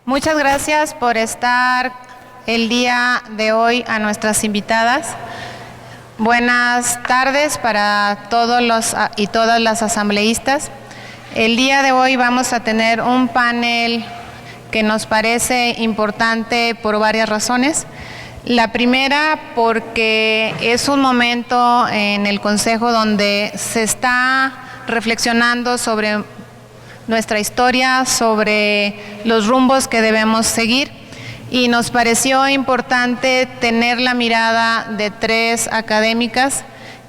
Muchas gracias por estar el día de hoy a nuestras invitadas. Buenas tardes para todos los y todas las asambleístas. El día de hoy vamos a tener un panel que nos parece importante por varias razones. La primera, porque es un momento en el Consejo donde se está reflexionando sobre nuestra historia, sobre los rumbos que debemos seguir, y nos pareció importante tener la mirada de tres académicas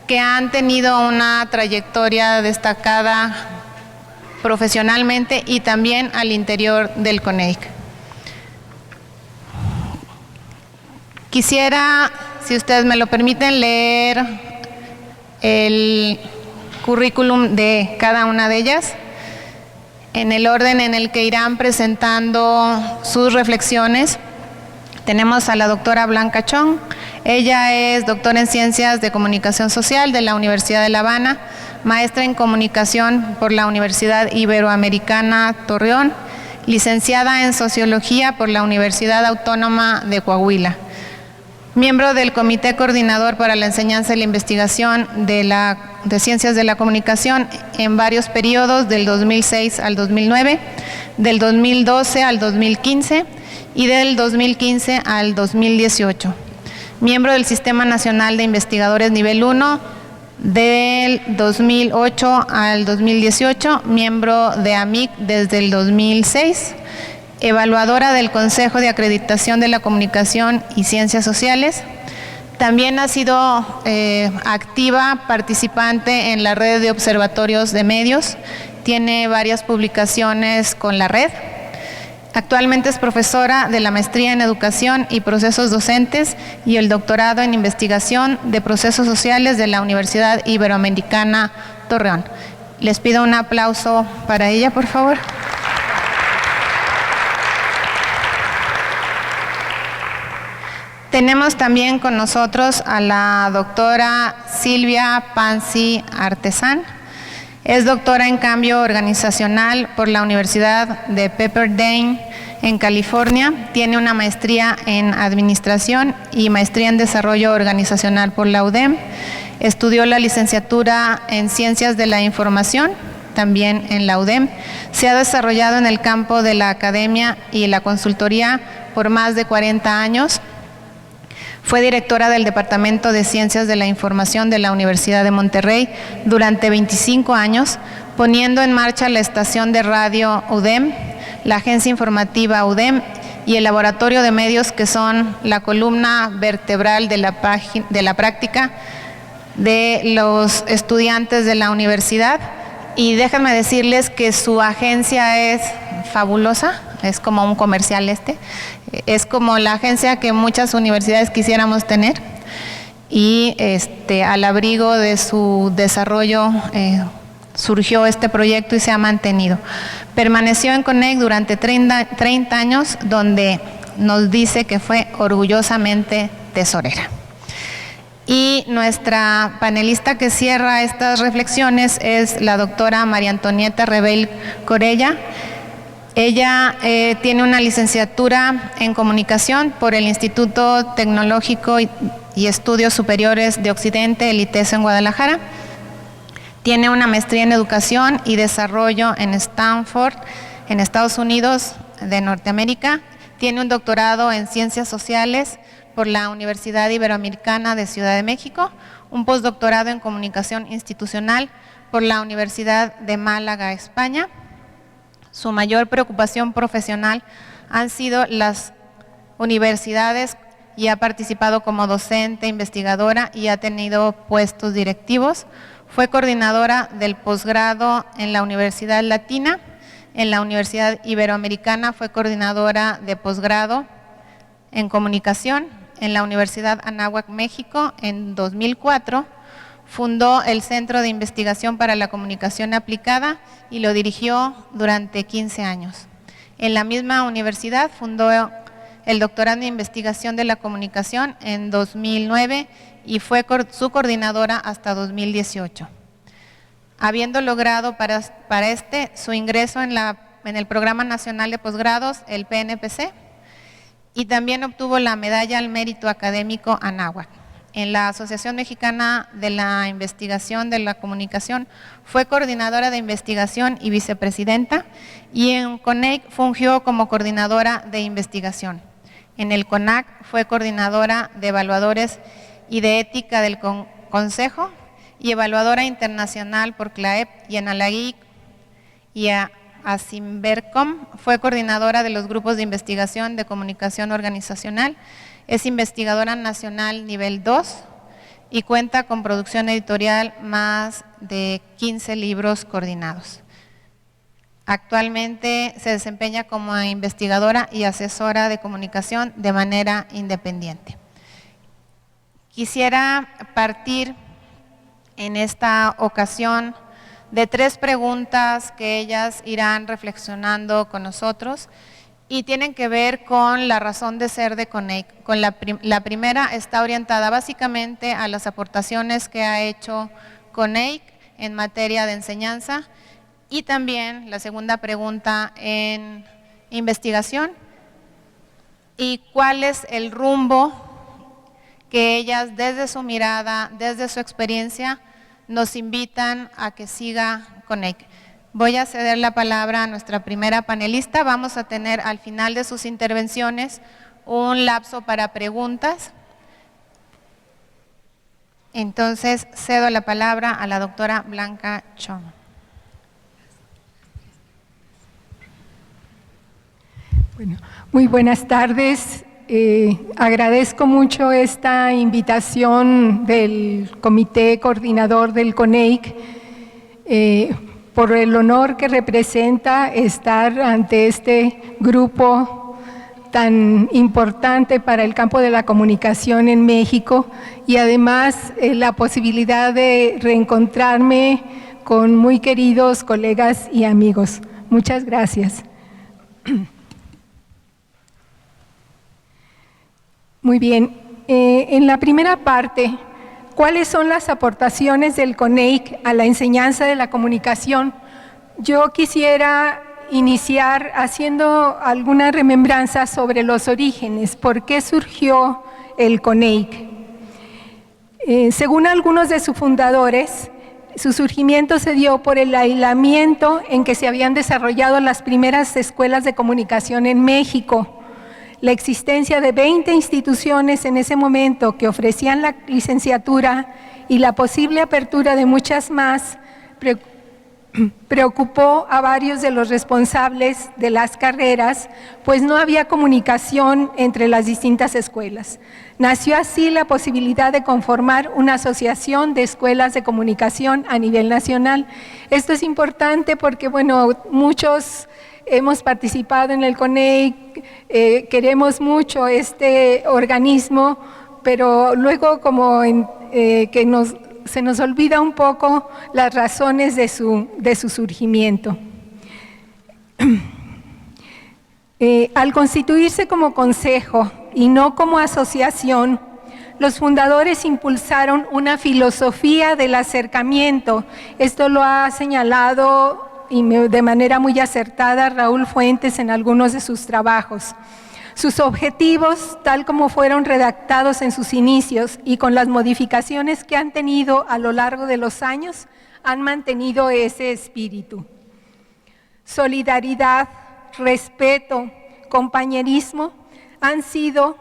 que han tenido una trayectoria destacada profesionalmente y también al interior del CONEIC. Quisiera, si ustedes me lo permiten, leer el currículum de cada una de ellas en el orden en el que irán presentando sus reflexiones. Tenemos a la doctora Blanca Chong. Ella es doctora en Ciencias de Comunicación Social de la Universidad de La Habana, maestra en Comunicación por la Universidad Iberoamericana Torreón, licenciada en Sociología por la Universidad Autónoma de Coahuila, miembro del Comité Coordinador para la Enseñanza y la Investigación de Ciencias de la Comunicación en varios periodos, del 2006 al 2009, del 2012 al 2015 y del 2015 al 2018. Miembro del Sistema Nacional de Investigadores Nivel 1 del 2008 al 2018, miembro de AMIC desde el 2006, evaluadora del Consejo de Acreditación de la Comunicación y Ciencias Sociales. También ha sido activa participante en la red de observatorios de medios, tiene varias publicaciones con la red. Actualmente es profesora de la maestría en Educación y Procesos Docentes y el doctorado en Investigación de Procesos Sociales de la Universidad Iberoamericana Torreón. Les pido un aplauso para ella, por favor. Tenemos también con nosotros a la doctora Silvia Pansi Artesán. Es doctora en Cambio Organizacional por la Universidad de Pepperdine en California. Tiene una maestría en Administración y maestría en Desarrollo Organizacional por la UDEM. Estudió la licenciatura en Ciencias de la Información, también en la UDEM. Se ha desarrollado en el campo de la academia y la consultoría por más de 40 años. Fue directora del Departamento de Ciencias de la Información de la Universidad de Monterrey durante 25 años, poniendo en marcha la estación de radio UDEM, la agencia informativa UDEM y el laboratorio de medios, que son la columna vertebral de la práctica de los estudiantes de la universidad. Y déjenme decirles que su agencia es fabulosa, es como un comercial es como la agencia que muchas universidades quisiéramos tener, y al abrigo de su desarrollo surgió este proyecto y se ha mantenido. Permaneció en CONEIC durante 30 años, donde nos dice que fue orgullosamente tesorera. Y nuestra panelista que cierra estas reflexiones es la doctora María Antonieta Rebel Corella. Ella tiene una licenciatura en Comunicación por el Instituto Tecnológico y Estudios Superiores de Occidente, el ITESO, en Guadalajara. Tiene una maestría en Educación y Desarrollo en Stanford, en Estados Unidos de Norteamérica. Tiene un doctorado en Ciencias Sociales por la Universidad Iberoamericana de Ciudad de México, un postdoctorado en Comunicación Institucional por la Universidad de Málaga, España. Su mayor preocupación profesional han sido las universidades y ha participado como docente, investigadora y ha tenido puestos directivos. Fue coordinadora del posgrado en la Universidad Latina. En la Universidad Iberoamericana fue coordinadora de posgrado en Comunicación. En la Universidad Anáhuac, México, en 2004, fundó el Centro de Investigación para la Comunicación Aplicada y lo dirigió durante 15 años. En la misma universidad fundó el doctorado en Investigación de la Comunicación en 2009 y fue su coordinadora hasta 2018. Habiendo logrado para su ingreso en el Programa Nacional de Posgrados, el PNPC, y también obtuvo la Medalla al Mérito Académico Anáhuac. En la Asociación Mexicana de la Investigación de la Comunicación fue coordinadora de investigación y vicepresidenta, y en CONEIC fungió como coordinadora de investigación. En el CONAC fue coordinadora de evaluadores y de ética del Consejo y evaluadora internacional por CLAEP, y en ALAGIC y ASIMBERCOM fue coordinadora de los grupos de investigación de comunicación organizacional. Es investigadora nacional nivel 2 y cuenta con producción editorial más de 15 libros coordinados. Actualmente se desempeña como investigadora y asesora de comunicación de manera independiente. Quisiera partir en esta ocasión de 3 preguntas que ellas irán reflexionando con nosotros y tienen que ver con la razón de ser de CONEIC. La primera está orientada básicamente a las aportaciones que ha hecho CONEIC en materia de enseñanza, y también la segunda pregunta en investigación y cuál es el rumbo que ellas desde su mirada, desde su experiencia, nos invitan a que siga CONEIC. Voy a ceder la palabra a nuestra primera panelista. Vamos a tener al final de sus intervenciones un lapso para preguntas. Entonces, cedo la palabra a la doctora Blanca Chong. Bueno, muy buenas tardes. Agradezco mucho esta invitación del Comité Coordinador del CONEIC por el honor que representa estar ante este grupo tan importante para el campo de la comunicación en México, y además la posibilidad de reencontrarme con muy queridos colegas y amigos. Muchas gracias. Muy bien, en la primera parte, ¿cuáles son las aportaciones del CONEIC a la enseñanza de la comunicación? Yo quisiera iniciar haciendo alguna remembranza sobre los orígenes. ¿Por qué surgió el CONEIC? Según algunos de sus fundadores, su surgimiento se dio por el aislamiento en que se habían desarrollado las primeras escuelas de comunicación en México. La existencia de 20 instituciones en ese momento que ofrecían la licenciatura y la posible apertura de muchas más preocupó a varios de los responsables de las carreras, pues no había comunicación entre las distintas escuelas. Nació así la posibilidad de conformar una asociación de escuelas de comunicación a nivel nacional. Esto es importante porque, bueno, muchos hemos participado en el CONEIC, queremos mucho este organismo, pero luego como se nos olvida un poco las razones de su surgimiento. Al constituirse como consejo y no como asociación, los fundadores impulsaron una filosofía del acercamiento. Esto lo ha señalado y de manera muy acertada Raúl Fuentes en algunos de sus trabajos. Sus objetivos, tal como fueron redactados en sus inicios y con las modificaciones que han tenido a lo largo de los años, han mantenido ese espíritu. Solidaridad, respeto, compañerismo han sido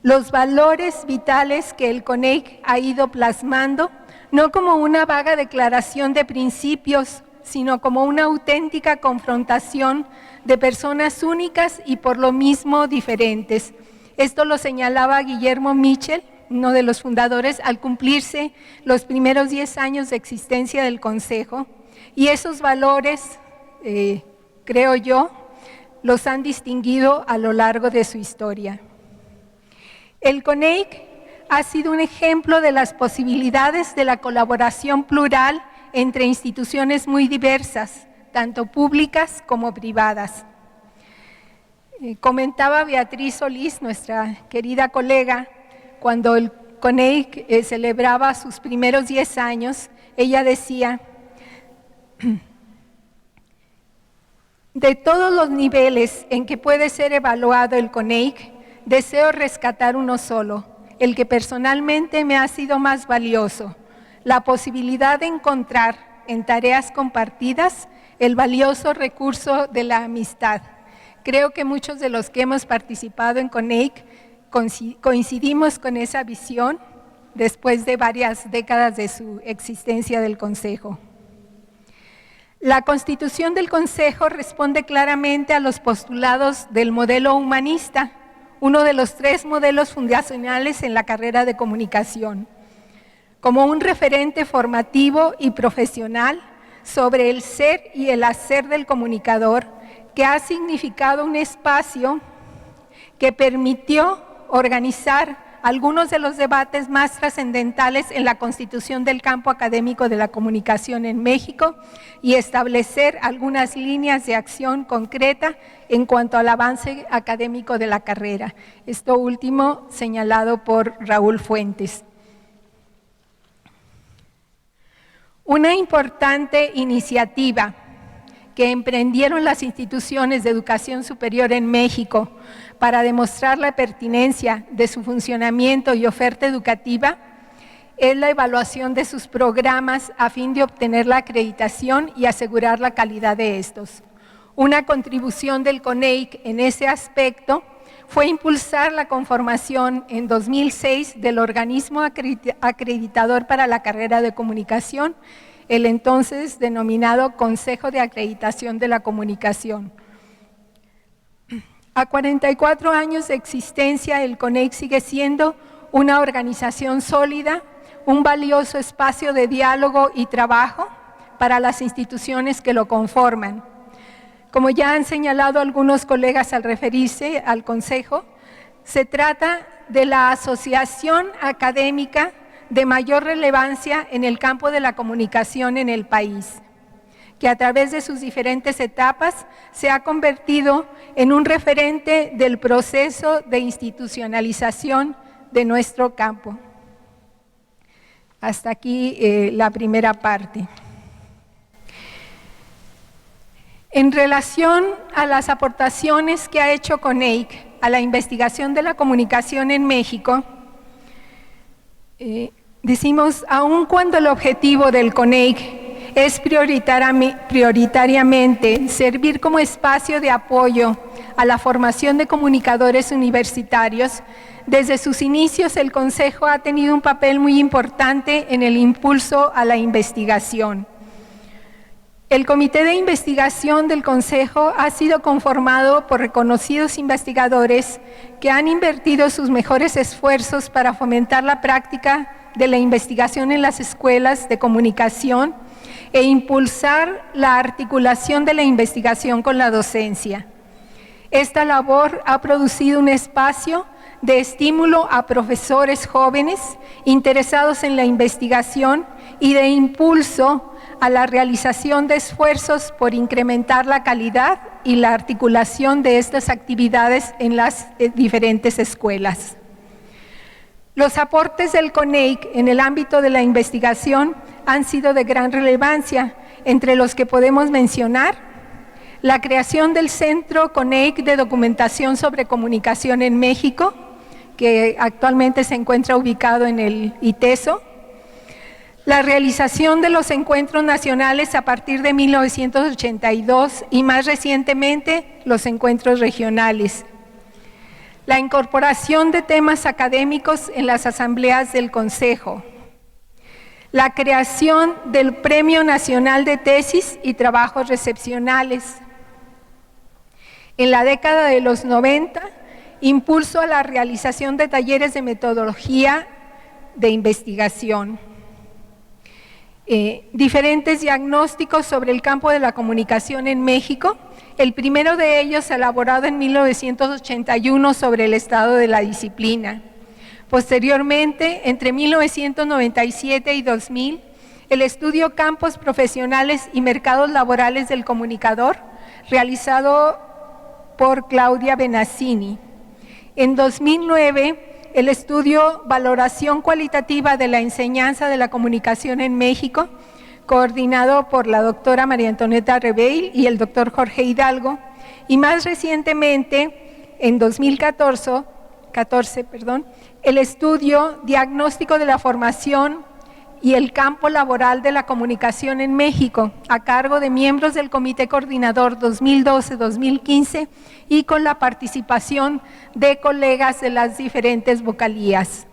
los valores vitales que el CONEIC ha ido plasmando, no como una vaga declaración de principios, sino como una auténtica confrontación de personas únicas y por lo mismo diferentes. Esto lo señalaba Guillermo Mitchell, uno de los fundadores, al cumplirse los primeros 10 años de existencia del Consejo, y esos valores, creo yo, los han distinguido a lo largo de su historia. El CONEIC ha sido un ejemplo de las posibilidades de la colaboración plural entre instituciones muy diversas, tanto públicas como privadas. Comentaba Beatriz Solís, nuestra querida colega, cuando el CONEIC celebraba sus primeros 10 años, ella decía, De todos los niveles en que puede ser evaluado el CONEIC, deseo rescatar uno solo, el que personalmente me ha sido más valioso, la posibilidad de encontrar en tareas compartidas el valioso recurso de la amistad. Creo que muchos de los que hemos participado en CONEIC coincidimos con esa visión después de varias décadas de su existencia del Consejo. La Constitución del Consejo responde claramente a los postulados del modelo humanista, uno de los 3 modelos fundacionales en la carrera de comunicación, como un referente formativo y profesional sobre el ser y el hacer del comunicador, que ha significado un espacio que permitió organizar algunos de los debates más trascendentales en la constitución del campo académico de la comunicación en México y establecer algunas líneas de acción concreta en cuanto al avance académico de la carrera. Esto último señalado por Raúl Fuentes. Una importante iniciativa que emprendieron las instituciones de educación superior en México para demostrar la pertinencia de su funcionamiento y oferta educativa es la evaluación de sus programas a fin de obtener la acreditación y asegurar la calidad de estos. Una contribución del CONEIC en ese aspecto fue impulsar la conformación en 2006 del organismo acreditador para la carrera de comunicación, el entonces denominado Consejo de Acreditación de la Comunicación. A 44 años de existencia, el CONEIC sigue siendo una organización sólida, un valioso espacio de diálogo y trabajo para las instituciones que lo conforman. Como ya han señalado algunos colegas al referirse al Consejo, se trata de la asociación académica de mayor relevancia en el campo de la comunicación en el país, que a través de sus diferentes etapas se ha convertido en un referente del proceso de institucionalización de nuestro campo. Hasta aquí la primera parte. En relación a las aportaciones que ha hecho CONEIC a la investigación de la comunicación en México, decimos, aun cuando el objetivo del CONEIC es prioritariamente servir como espacio de apoyo a la formación de comunicadores universitarios, desde sus inicios el Consejo ha tenido un papel muy importante en el impulso a la investigación. El Comité de Investigación del Consejo ha sido conformado por reconocidos investigadores que han invertido sus mejores esfuerzos para fomentar la práctica de la investigación en las escuelas de comunicación e impulsar la articulación de la investigación con la docencia. Esta labor ha producido un espacio de estímulo a profesores jóvenes interesados en la investigación y de impulso a la realización de esfuerzos por incrementar la calidad y la articulación de estas actividades en las diferentes escuelas. Los aportes del CONEIC en el ámbito de la investigación han sido de gran relevancia, entre los que podemos mencionar la creación del Centro CONEIC de Documentación sobre Comunicación en México, que actualmente se encuentra ubicado en el ITESO, la realización de los encuentros nacionales a partir de 1982 y más recientemente los encuentros regionales, la incorporación de temas académicos en las asambleas del Consejo, la creación del Premio Nacional de Tesis y Trabajos Recepcionales. En la década de los 90, impulso a la realización de talleres de metodología de investigación. Diferentes diagnósticos sobre el campo de la comunicación en México. El primero de ellos elaborado en 1981 sobre el estado de la disciplina. Posteriormente, entre 1997 y 2000, el estudio Campos Profesionales y Mercados Laborales del Comunicador, realizado por Claudia Benassini. En 2009, el estudio Valoración Cualitativa de la Enseñanza de la Comunicación en México, coordinado por la doctora María Antonieta Reveil y el doctor Jorge Hidalgo, y más recientemente, en 2014, el estudio Diagnóstico de la Formación y el Campo Laboral de la Comunicación en México, a cargo de miembros del Comité Coordinador 2012-2015 y con la participación de colegas de las diferentes vocalías.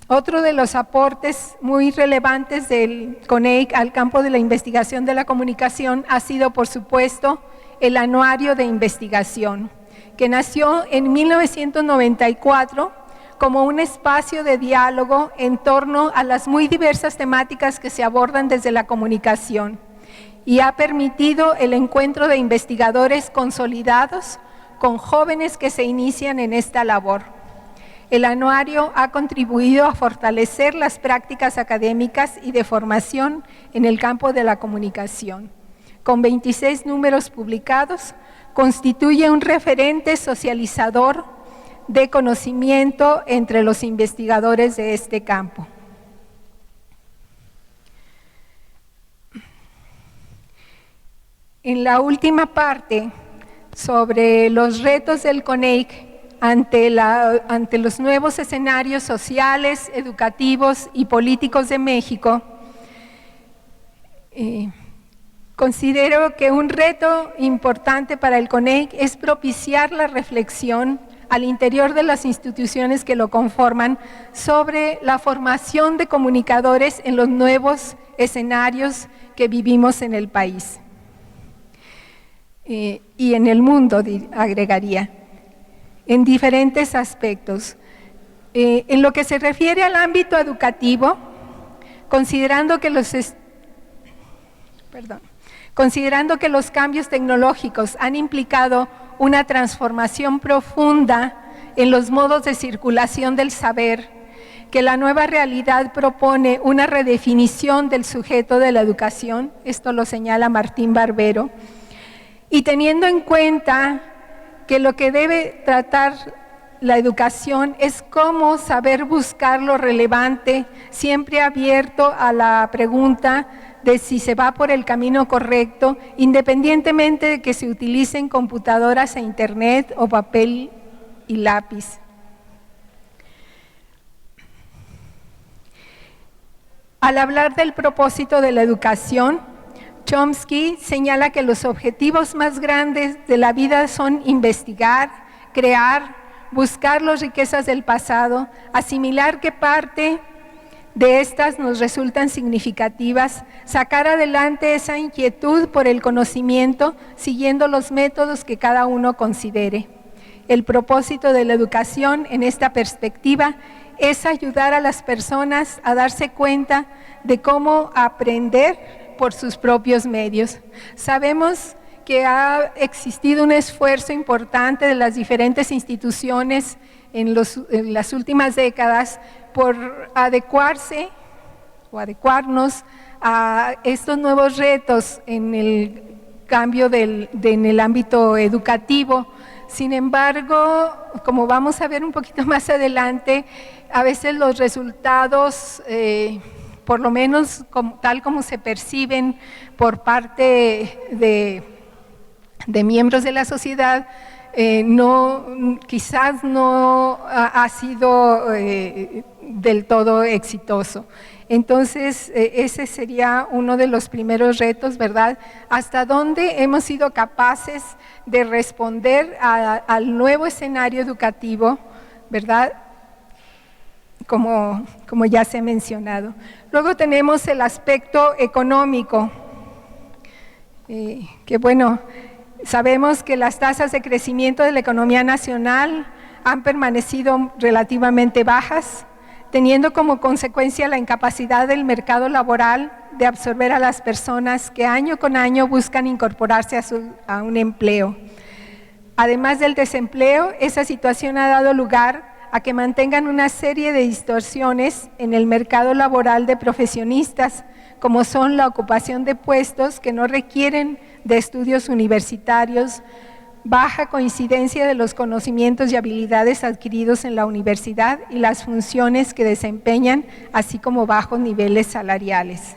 Otro de los aportes muy relevantes del CONEIC al campo de la investigación de la comunicación ha sido, por supuesto, el Anuario de Investigación, que nació en 1994 como un espacio de diálogo en torno a las muy diversas temáticas que se abordan desde la comunicación y ha permitido el encuentro de investigadores consolidados con jóvenes que se inician en esta labor. El anuario ha contribuido a fortalecer las prácticas académicas y de formación en el campo de la comunicación. Con 26 números publicados, constituye un referente socializador de conocimiento entre los investigadores de este campo. En la última parte, sobre los retos del CONEIC ante los nuevos escenarios sociales, educativos y políticos de México, considero que un reto importante para el CONEIC es propiciar la reflexión al interior de las instituciones que lo conforman sobre la formación de comunicadores en los nuevos escenarios que vivimos en el país y en el mundo, agregaría, en diferentes aspectos. En lo que se refiere al ámbito educativo, considerando que los cambios tecnológicos han implicado una transformación profunda en los modos de circulación del saber, que la nueva realidad propone una redefinición del sujeto de la educación, esto lo señala Martín Barbero, y teniendo en cuenta que lo que debe tratar la educación es cómo saber buscar lo relevante, siempre abierto a la pregunta de si se va por el camino correcto, independientemente de que se utilicen computadoras e internet o papel y lápiz. Al hablar del propósito de la educación, Chomsky señala que los objetivos más grandes de la vida son investigar, crear, buscar las riquezas del pasado, asimilar qué parte de estas nos resultan significativas, sacar adelante esa inquietud por el conocimiento siguiendo los métodos que cada uno considere. El propósito de la educación en esta perspectiva es ayudar a las personas a darse cuenta de cómo aprender por sus propios medios. Sabemos que ha existido un esfuerzo importante de las diferentes instituciones en las últimas décadas por adecuarse o adecuarnos a estos nuevos retos en el cambio en el ámbito educativo. Sin embargo, como vamos a ver un poquito más adelante, a veces los resultados, por lo menos tal como se perciben por parte de miembros de la sociedad, quizás no ha sido del todo exitoso. Entonces, ese sería uno de los primeros retos, ¿verdad? ¿Hasta dónde hemos sido capaces de responder al nuevo escenario educativo, ¿verdad? Como ya se ha mencionado. Luego tenemos el aspecto económico, que bueno, sabemos que las tasas de crecimiento de la economía nacional han permanecido relativamente bajas, teniendo como consecuencia la incapacidad del mercado laboral de absorber a las personas que año con año buscan incorporarse a un empleo. Además del desempleo, esa situación ha dado lugar a que mantengan una serie de distorsiones en el mercado laboral de profesionistas, como son la ocupación de puestos que no requieren de estudios universitarios, baja coincidencia de los conocimientos y habilidades adquiridos en la universidad y las funciones que desempeñan, así como bajos niveles salariales.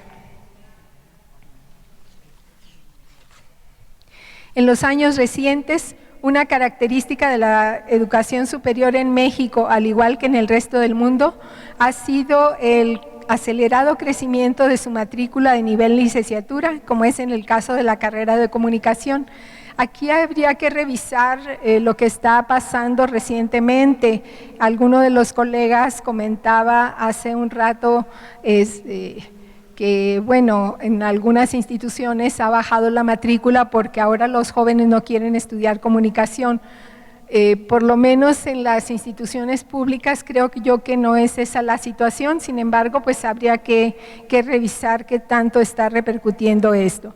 En los años recientes, una característica de la educación superior en México, al igual que en el resto del mundo, ha sido el acelerado crecimiento de su matrícula de nivel licenciatura, como es en el caso de la carrera de comunicación. Aquí habría que revisar lo que está pasando recientemente. Alguno de los colegas comentaba hace un rato que, bueno, en algunas instituciones ha bajado la matrícula porque ahora los jóvenes no quieren estudiar comunicación. Por lo menos en las instituciones públicas creo que no es esa la situación, sin embargo, pues habría que revisar qué tanto está repercutiendo esto.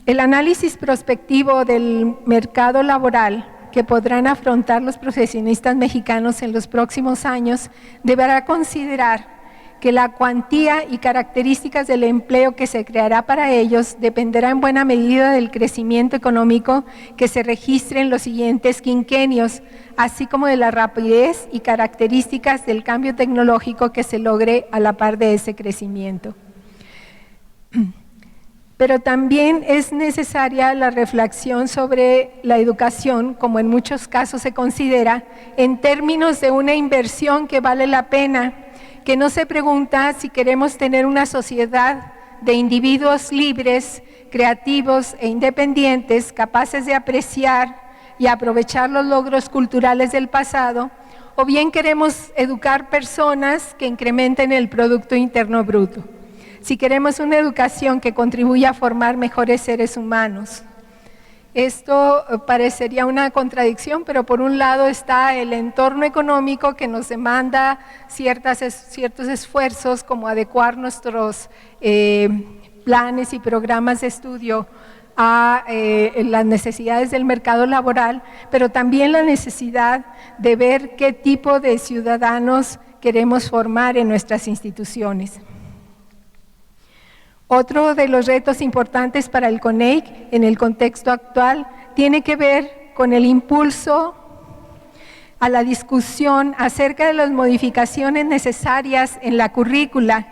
El análisis prospectivo del mercado laboral que podrán afrontar los profesionistas mexicanos en los próximos años deberá considerar que la cuantía y características del empleo que se creará para ellos dependerá en buena medida del crecimiento económico que se registre en los siguientes quinquenios, así como de la rapidez y características del cambio tecnológico que se logre a la par de ese crecimiento. Pero también es necesaria la reflexión sobre la educación, como en muchos casos se considera, en términos de una inversión que vale la pena, que no se pregunta si queremos tener una sociedad de individuos libres, creativos e independientes, capaces de apreciar y aprovechar los logros culturales del pasado, o bien queremos educar personas que incrementen el Producto Interno Bruto. Si queremos una educación que contribuya a formar mejores seres humanos. Esto parecería una contradicción, pero por un lado está el entorno económico que nos demanda ciertos esfuerzos, como adecuar nuestros planes y programas de estudio a las necesidades del mercado laboral, pero también la necesidad de ver qué tipo de ciudadanos queremos formar en nuestras instituciones. Otro de los retos importantes para el CONEIC en el contexto actual tiene que ver con el impulso a la discusión acerca de las modificaciones necesarias en la currícula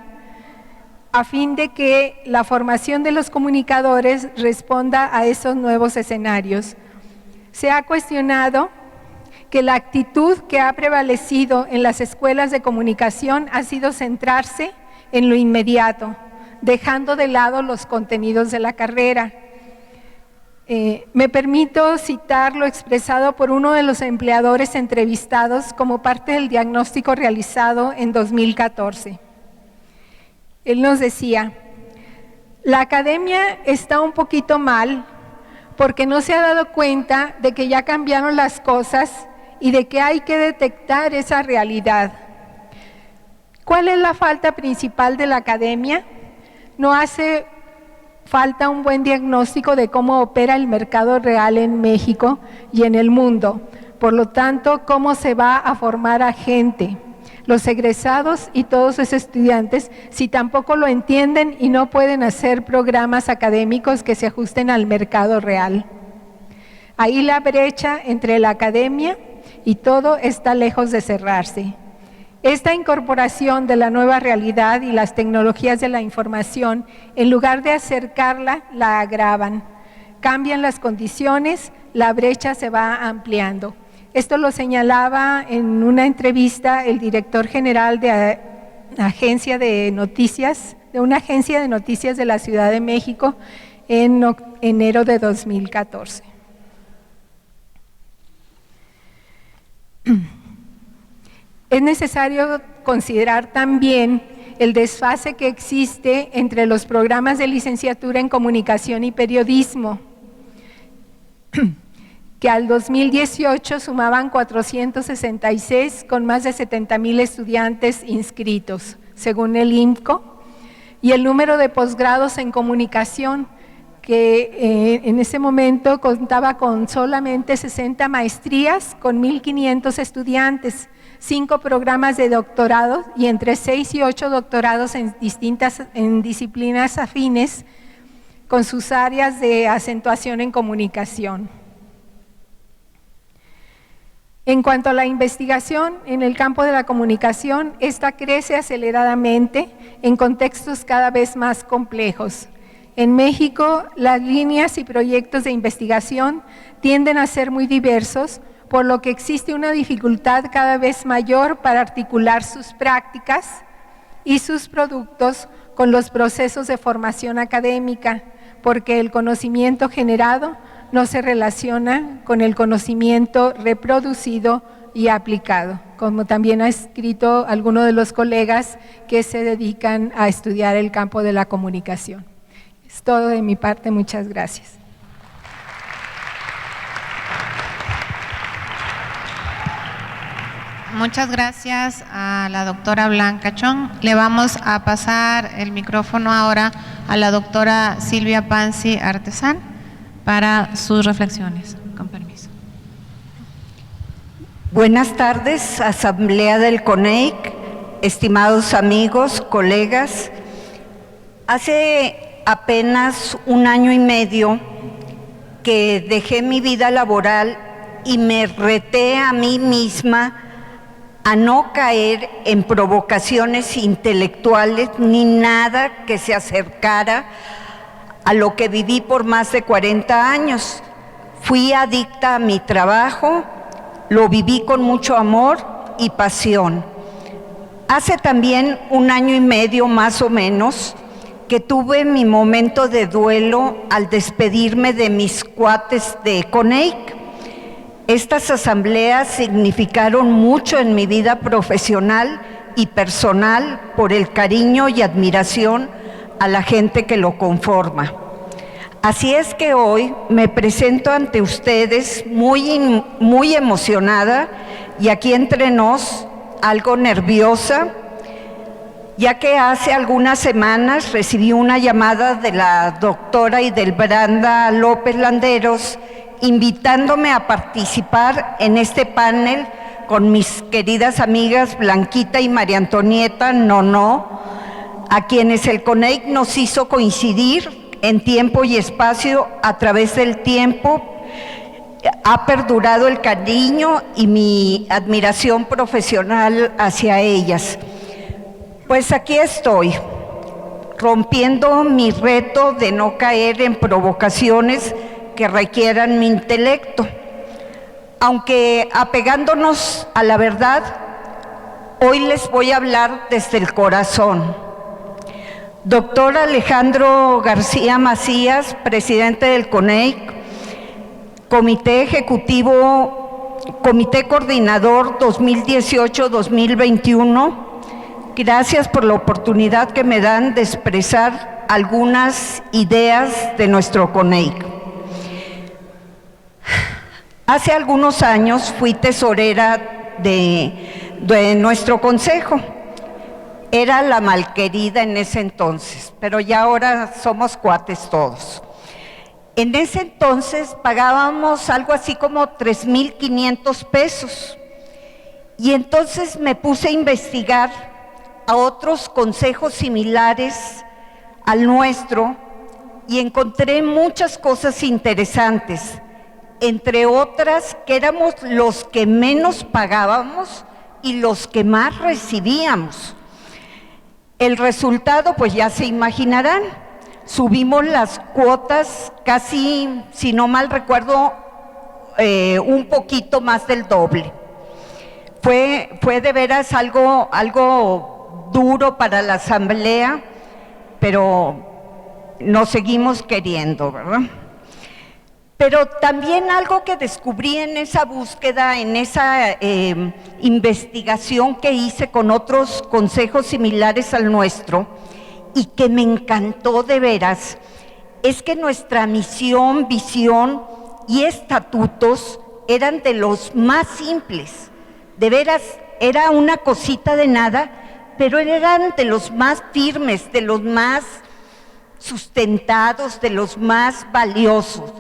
a fin de que la formación de los comunicadores responda a esos nuevos escenarios. Se ha cuestionado que la actitud que ha prevalecido en las escuelas de comunicación ha sido centrarse en lo inmediato, dejando de lado los contenidos de la carrera. Me permito citar lo expresado por uno de los empleadores entrevistados como parte del diagnóstico realizado en 2014. Él nos decía: la academia está un poquito mal porque no se ha dado cuenta de que ya cambiaron las cosas y de que hay que detectar esa realidad. ¿Cuál es la falta principal de la academia? No hace falta un buen diagnóstico de cómo opera el mercado real en México y en el mundo. Por lo tanto, cómo se va a formar a gente, los egresados y todos los estudiantes, si tampoco lo entienden y no pueden hacer programas académicos que se ajusten al mercado real. Ahí la brecha entre la academia y todo está lejos de cerrarse. Esta incorporación de la nueva realidad y las tecnologías de la información, en lugar de acercarla, la agravan. Cambian las condiciones, la brecha se va ampliando. Esto lo señalaba en una entrevista el director general de una agencia de noticias de la Ciudad de México en enero de 2014. Es necesario considerar también el desfase que existe entre los programas de licenciatura en comunicación y periodismo, que al 2018 sumaban 466 con más de 70,000 estudiantes inscritos, según el IMCO, y el número de posgrados en comunicación, que en ese momento contaba con solamente 60 maestrías con 1,500 estudiantes, 5 programas de doctorado y entre 6 y 8 doctorados en disciplinas afines, con sus áreas de acentuación en comunicación. En cuanto a la investigación en el campo de la comunicación, esta crece aceleradamente en contextos cada vez más complejos. En México, las líneas y proyectos de investigación tienden a ser muy diversos, por lo que existe una dificultad cada vez mayor para articular sus prácticas y sus productos con los procesos de formación académica, porque el conocimiento generado no se relaciona con el conocimiento reproducido y aplicado, como también ha escrito alguno de los colegas que se dedican a estudiar el campo de la comunicación. Es todo de mi parte, muchas gracias. Muchas gracias a la doctora Blanca Chong. Le vamos a pasar el micrófono ahora a la doctora Silvia Pansi Artesán para sus reflexiones. Con permiso. Buenas tardes, Asamblea del CONEIC, estimados amigos, colegas. Hace apenas 1 año y medio que dejé mi vida laboral y me reté a mí misma a no caer en provocaciones intelectuales ni nada que se acercara a lo que viví por más de 40 años. Fui adicta a mi trabajo, lo viví con mucho amor y pasión. Hace también 1 año y medio más o menos que tuve mi momento de duelo al despedirme de mis cuates de CONEIC. Estas asambleas significaron mucho en mi vida profesional y personal por el cariño y admiración a la gente que lo conforma. Así es que hoy me presento ante ustedes muy emocionada y aquí entre nos algo nerviosa, ya que hace algunas semanas recibí una llamada de la doctora Idelbranda López Landeros invitándome a participar en este panel con mis queridas amigas Blanquita y María Antonieta Nono, a quienes el CONEIC nos hizo coincidir en tiempo y espacio. A través del tiempo ha perdurado el cariño y mi admiración profesional hacia ellas. Pues aquí estoy, rompiendo mi reto de no caer en provocaciones que requieran mi intelecto. Aunque apegándonos a la verdad, hoy les voy a hablar desde el corazón. Doctor Alejandro García Macías, presidente del CONEIC, Comité Ejecutivo, Comité Coordinador 2018-2021, gracias por la oportunidad que me dan de expresar algunas ideas de nuestro CONEIC. Hace algunos años fui tesorera de nuestro consejo. Era la malquerida en ese entonces, pero ya ahora somos cuates todos. En ese entonces pagábamos algo así como 3,500 pesos. Y entonces me puse a investigar a otros consejos similares al nuestro y encontré muchas cosas interesantes. Entre otras, que éramos los que menos pagábamos y los que más recibíamos. El resultado, pues ya se imaginarán, subimos las cuotas casi, si no mal recuerdo, un poquito más del doble. Fue de veras algo duro para la asamblea, pero nos seguimos queriendo, ¿verdad? Pero también algo que descubrí en esa búsqueda, en esa investigación que hice con otros consejos similares al nuestro, y que me encantó de veras, es que nuestra misión, visión y estatutos eran de los más simples. De veras, era una cosita de nada, pero eran de los más firmes, de los más sustentados, de los más valiosos.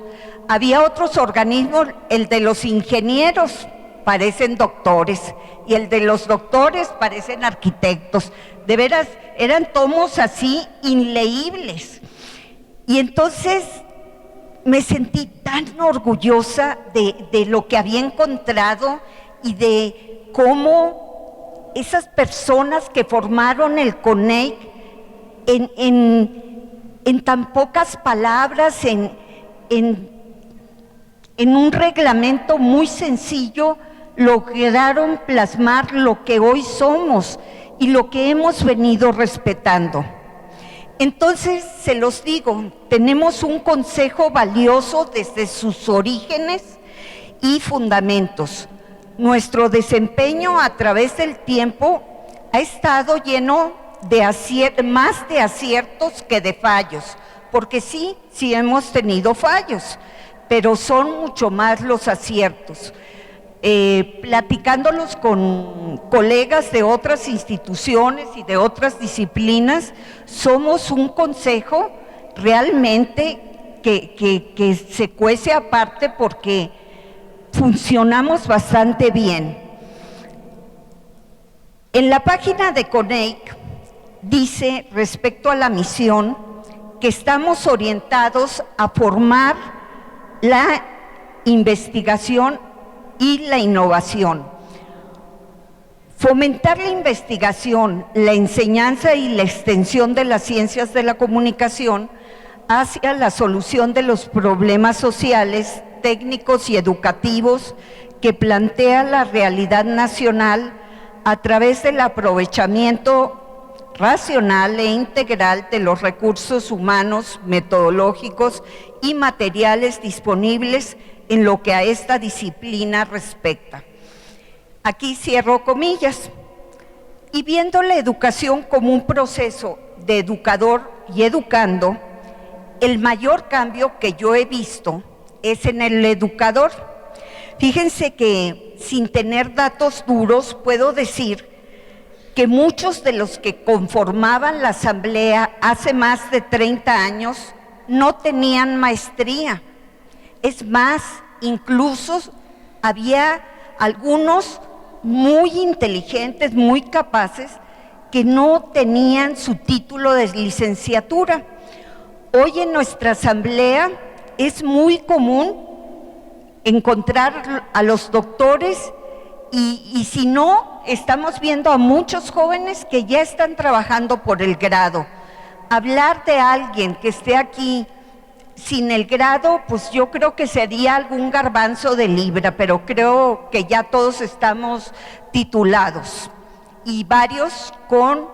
Había otros organismos, el de los ingenieros parecen doctores y el de los doctores parecen arquitectos. De veras, eran tomos así inleíbles. Y entonces me sentí tan orgullosa de lo que había encontrado y de cómo esas personas que formaron el CONEIC en tan pocas palabras, en un reglamento muy sencillo, lograron plasmar lo que hoy somos y lo que hemos venido respetando. Entonces, se los digo, tenemos un consejo valioso desde sus orígenes y fundamentos. Nuestro desempeño a través del tiempo ha estado lleno de más de aciertos que de fallos, porque sí hemos tenido fallos, pero son mucho más los aciertos. Platicándolos con colegas de otras instituciones y de otras disciplinas, somos un consejo realmente que se cuece aparte porque funcionamos bastante bien. En la página de CONEIC dice respecto a la misión que estamos orientados a formar la investigación y la innovación. Fomentar la investigación, la enseñanza y la extensión de las ciencias de la comunicación hacia la solución de los problemas sociales, técnicos y educativos que plantea la realidad nacional a través del aprovechamiento racional e integral de los recursos humanos, metodológicos y materiales disponibles en lo que a esta disciplina respecta. Aquí cierro comillas. Y viendo la educación como un proceso de educador y educando, el mayor cambio que yo he visto es en el educador. Fíjense que sin tener datos duros puedo decir que muchos de los que conformaban la asamblea hace más de 30 años no tenían maestría. Es más, incluso había algunos muy inteligentes, muy capaces, que no tenían su título de licenciatura. Hoy en nuestra asamblea es muy común encontrar a los doctores y si no, estamos viendo a muchos jóvenes que ya están trabajando por el grado. Hablar de alguien que esté aquí sin el grado, pues yo creo que sería algún garbanzo de libra, pero creo que ya todos estamos titulados y varios con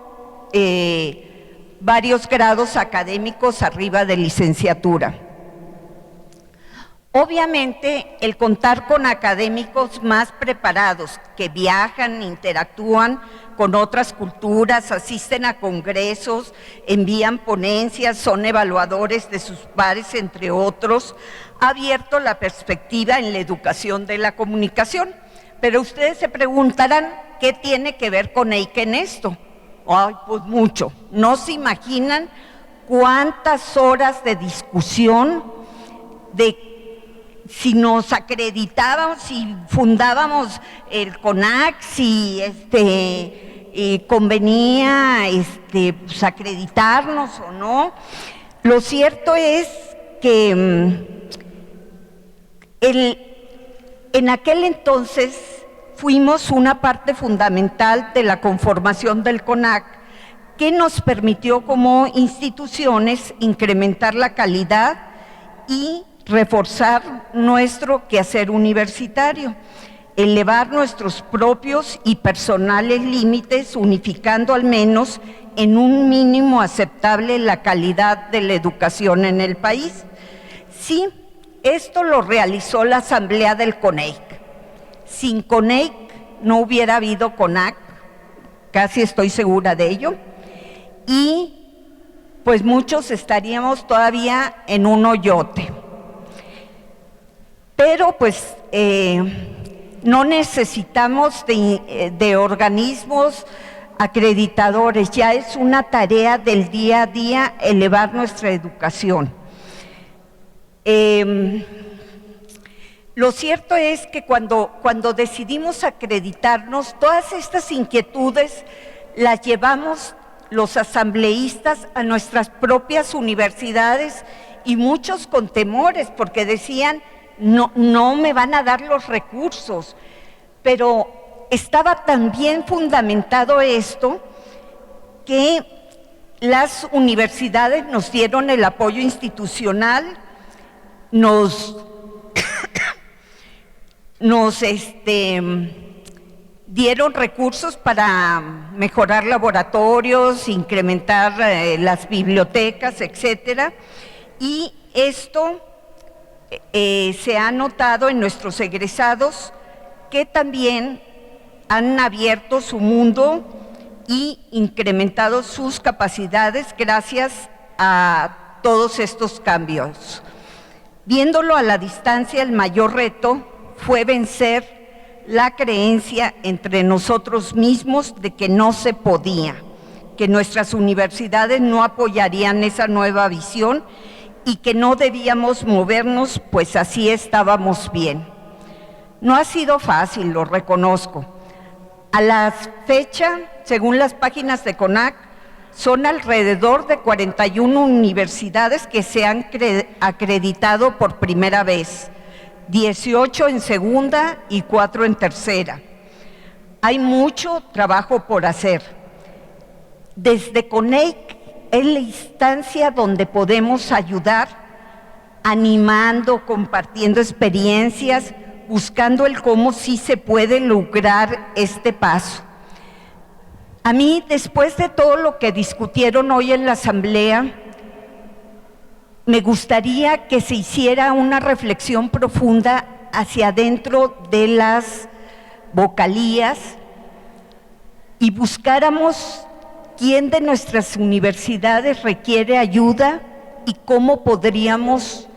varios grados académicos arriba de licenciatura. Obviamente, el contar con académicos más preparados que viajan, interactúan con otras culturas, asisten a congresos, envían ponencias, son evaluadores de sus pares, entre otros, ha abierto la perspectiva en la educación de la comunicación. Pero ustedes se preguntarán, ¿qué tiene que ver CONEIC en esto? Ay, pues mucho. No se imaginan cuántas horas de discusión de si nos acreditábamos, si fundábamos el CONAC, si convenía pues, acreditarnos o no. Lo cierto es que en aquel entonces fuimos una parte fundamental de la conformación del CONAC, que nos permitió como instituciones incrementar la calidad y reforzar nuestro quehacer universitario, elevar nuestros propios y personales límites, unificando al menos en un mínimo aceptable la calidad de la educación en el país. Sí, esto lo realizó la asamblea del CONEIC. Sin CONEIC no hubiera habido CONAC, casi estoy segura de ello, y pues muchos estaríamos todavía en un hoyote. Pero pues no necesitamos de organismos acreditadores, ya es una tarea del día a día elevar nuestra educación. Lo cierto es que cuando decidimos acreditarnos, todas estas inquietudes las llevamos los asambleístas, a nuestras propias universidades, y muchos con temores, porque decían, no me van a dar los recursos. Pero estaba tan bien fundamentado esto que las universidades nos dieron el apoyo institucional, nos dieron recursos para mejorar laboratorios, incrementar las bibliotecas, etcétera, y esto se ha notado en nuestros egresados, que también han abierto su mundo y incrementado sus capacidades gracias a todos estos cambios. Viéndolo a la distancia, el mayor reto fue vencer la creencia entre nosotros mismos de que no se podía, que nuestras universidades no apoyarían esa nueva visión y que no debíamos movernos, pues así estábamos bien. No ha sido fácil, lo reconozco. A la fecha, según las páginas de CONAC, son alrededor de 41 universidades que se han acreditado por primera vez, 18 en segunda y 4 en tercera. Hay mucho trabajo por hacer. Desde CONEIC es la instancia donde podemos ayudar, animando, compartiendo experiencias, buscando el cómo sí se puede lograr este paso. A mí, después de todo lo que discutieron hoy en la asamblea, me gustaría que se hiciera una reflexión profunda hacia adentro de las vocalías y buscáramos quién de nuestras universidades requiere ayuda y cómo podríamos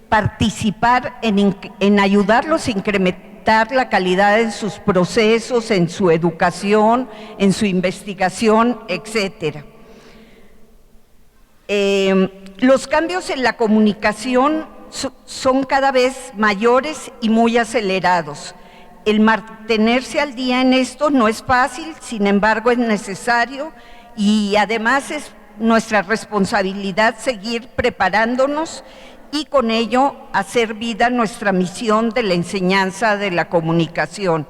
participar en ayudarlos a incrementar la calidad en sus procesos, en su educación, en su investigación, etcétera. Los cambios en la comunicación son cada vez mayores y muy acelerados. El mantenerse al día en esto no es fácil, sin embargo es necesario, y además es nuestra responsabilidad seguir preparándonos y con ello hacer vida nuestra misión de la enseñanza de la comunicación.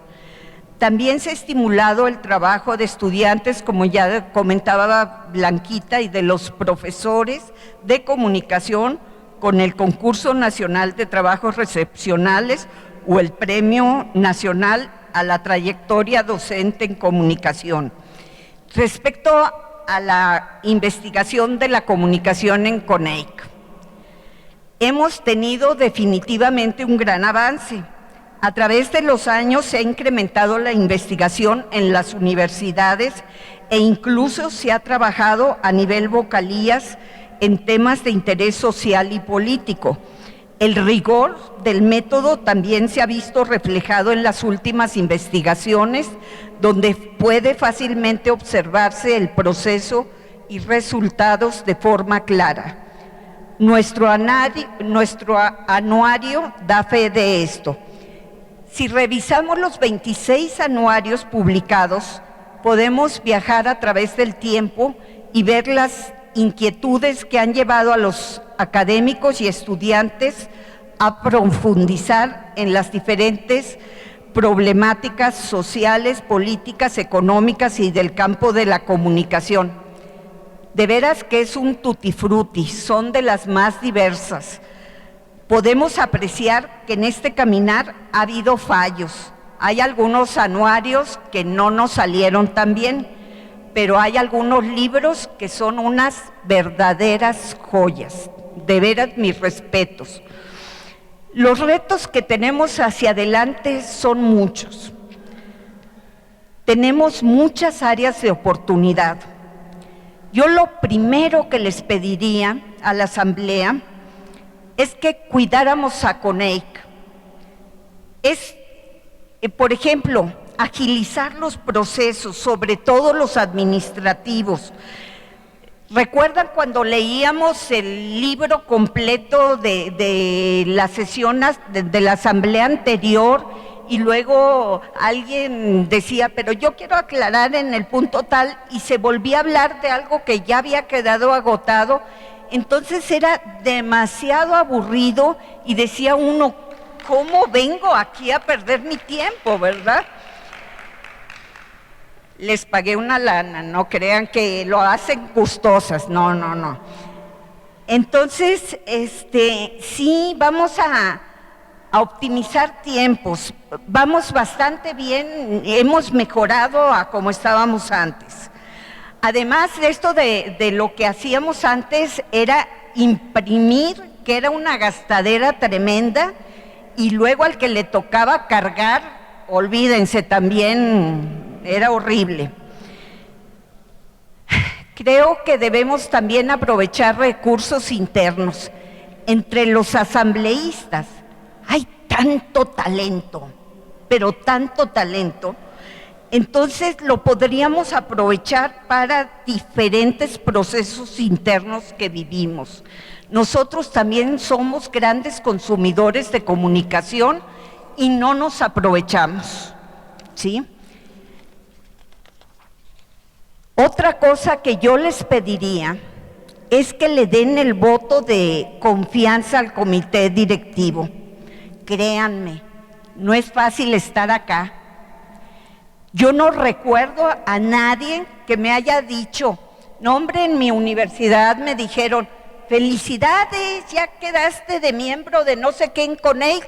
También se ha estimulado el trabajo de estudiantes, como ya comentaba Blanquita, y de los profesores de comunicación con el Concurso Nacional de Trabajos Excepcionales o el Premio Nacional a la Trayectoria Docente en Comunicación. Respecto a la investigación de la comunicación en CONEIC, hemos tenido definitivamente un gran avance. A través de los años se ha incrementado la investigación en las universidades e incluso se ha trabajado a nivel vocalías en temas de interés social y político. El rigor del método también se ha visto reflejado en las últimas investigaciones, donde puede fácilmente observarse el proceso y resultados de forma clara. Nuestro anuario da fe de esto. Si revisamos los 26 anuarios publicados, podemos viajar a través del tiempo y ver las inquietudes que han llevado a los académicos y estudiantes a profundizar en las diferentes problemáticas sociales, políticas, económicas y del campo de la comunicación. De veras que es un tutti frutti, son de las más diversas. Podemos apreciar que en este caminar ha habido fallos. Hay algunos anuarios que no nos salieron tan bien, pero hay algunos libros que son unas verdaderas joyas. De veras, mis respetos. Los retos que tenemos hacia adelante son muchos. Tenemos muchas áreas de oportunidad. Yo lo primero que les pediría a la asamblea es que cuidáramos a CONEIC. Por ejemplo, agilizar los procesos, sobre todo los administrativos. ¿Recuerdan cuando leíamos el libro completo de las sesiones de la asamblea anterior y luego alguien decía, pero yo quiero aclarar en el punto tal, y se volvía a hablar de algo que ya había quedado agotado. Entonces era demasiado aburrido y decía uno, ¿cómo vengo aquí a perder mi tiempo, verdad? Les pagué una lana, no crean que lo hacen gustosas, no. Entonces, sí, vamos a optimizar tiempos, vamos bastante bien, hemos mejorado a como estábamos antes. Además de esto de lo que hacíamos antes era imprimir, que era una gastadera tremenda, y luego al que le tocaba cargar, olvídense, también era horrible. Creo que debemos también aprovechar recursos internos. Entre los asambleístas hay tanto talento, pero tanto talento. Entonces lo podríamos aprovechar para diferentes procesos internos que vivimos. Nosotros también somos grandes consumidores de comunicación y no nos aprovechamos, ¿sí? Otra cosa que yo les pediría es que le den el voto de confianza al comité directivo. Créanme, no es fácil estar acá. Yo no recuerdo a nadie que me haya dicho, no hombre, en mi universidad me dijeron, felicidades, ya quedaste de miembro de no sé qué en CONEIC,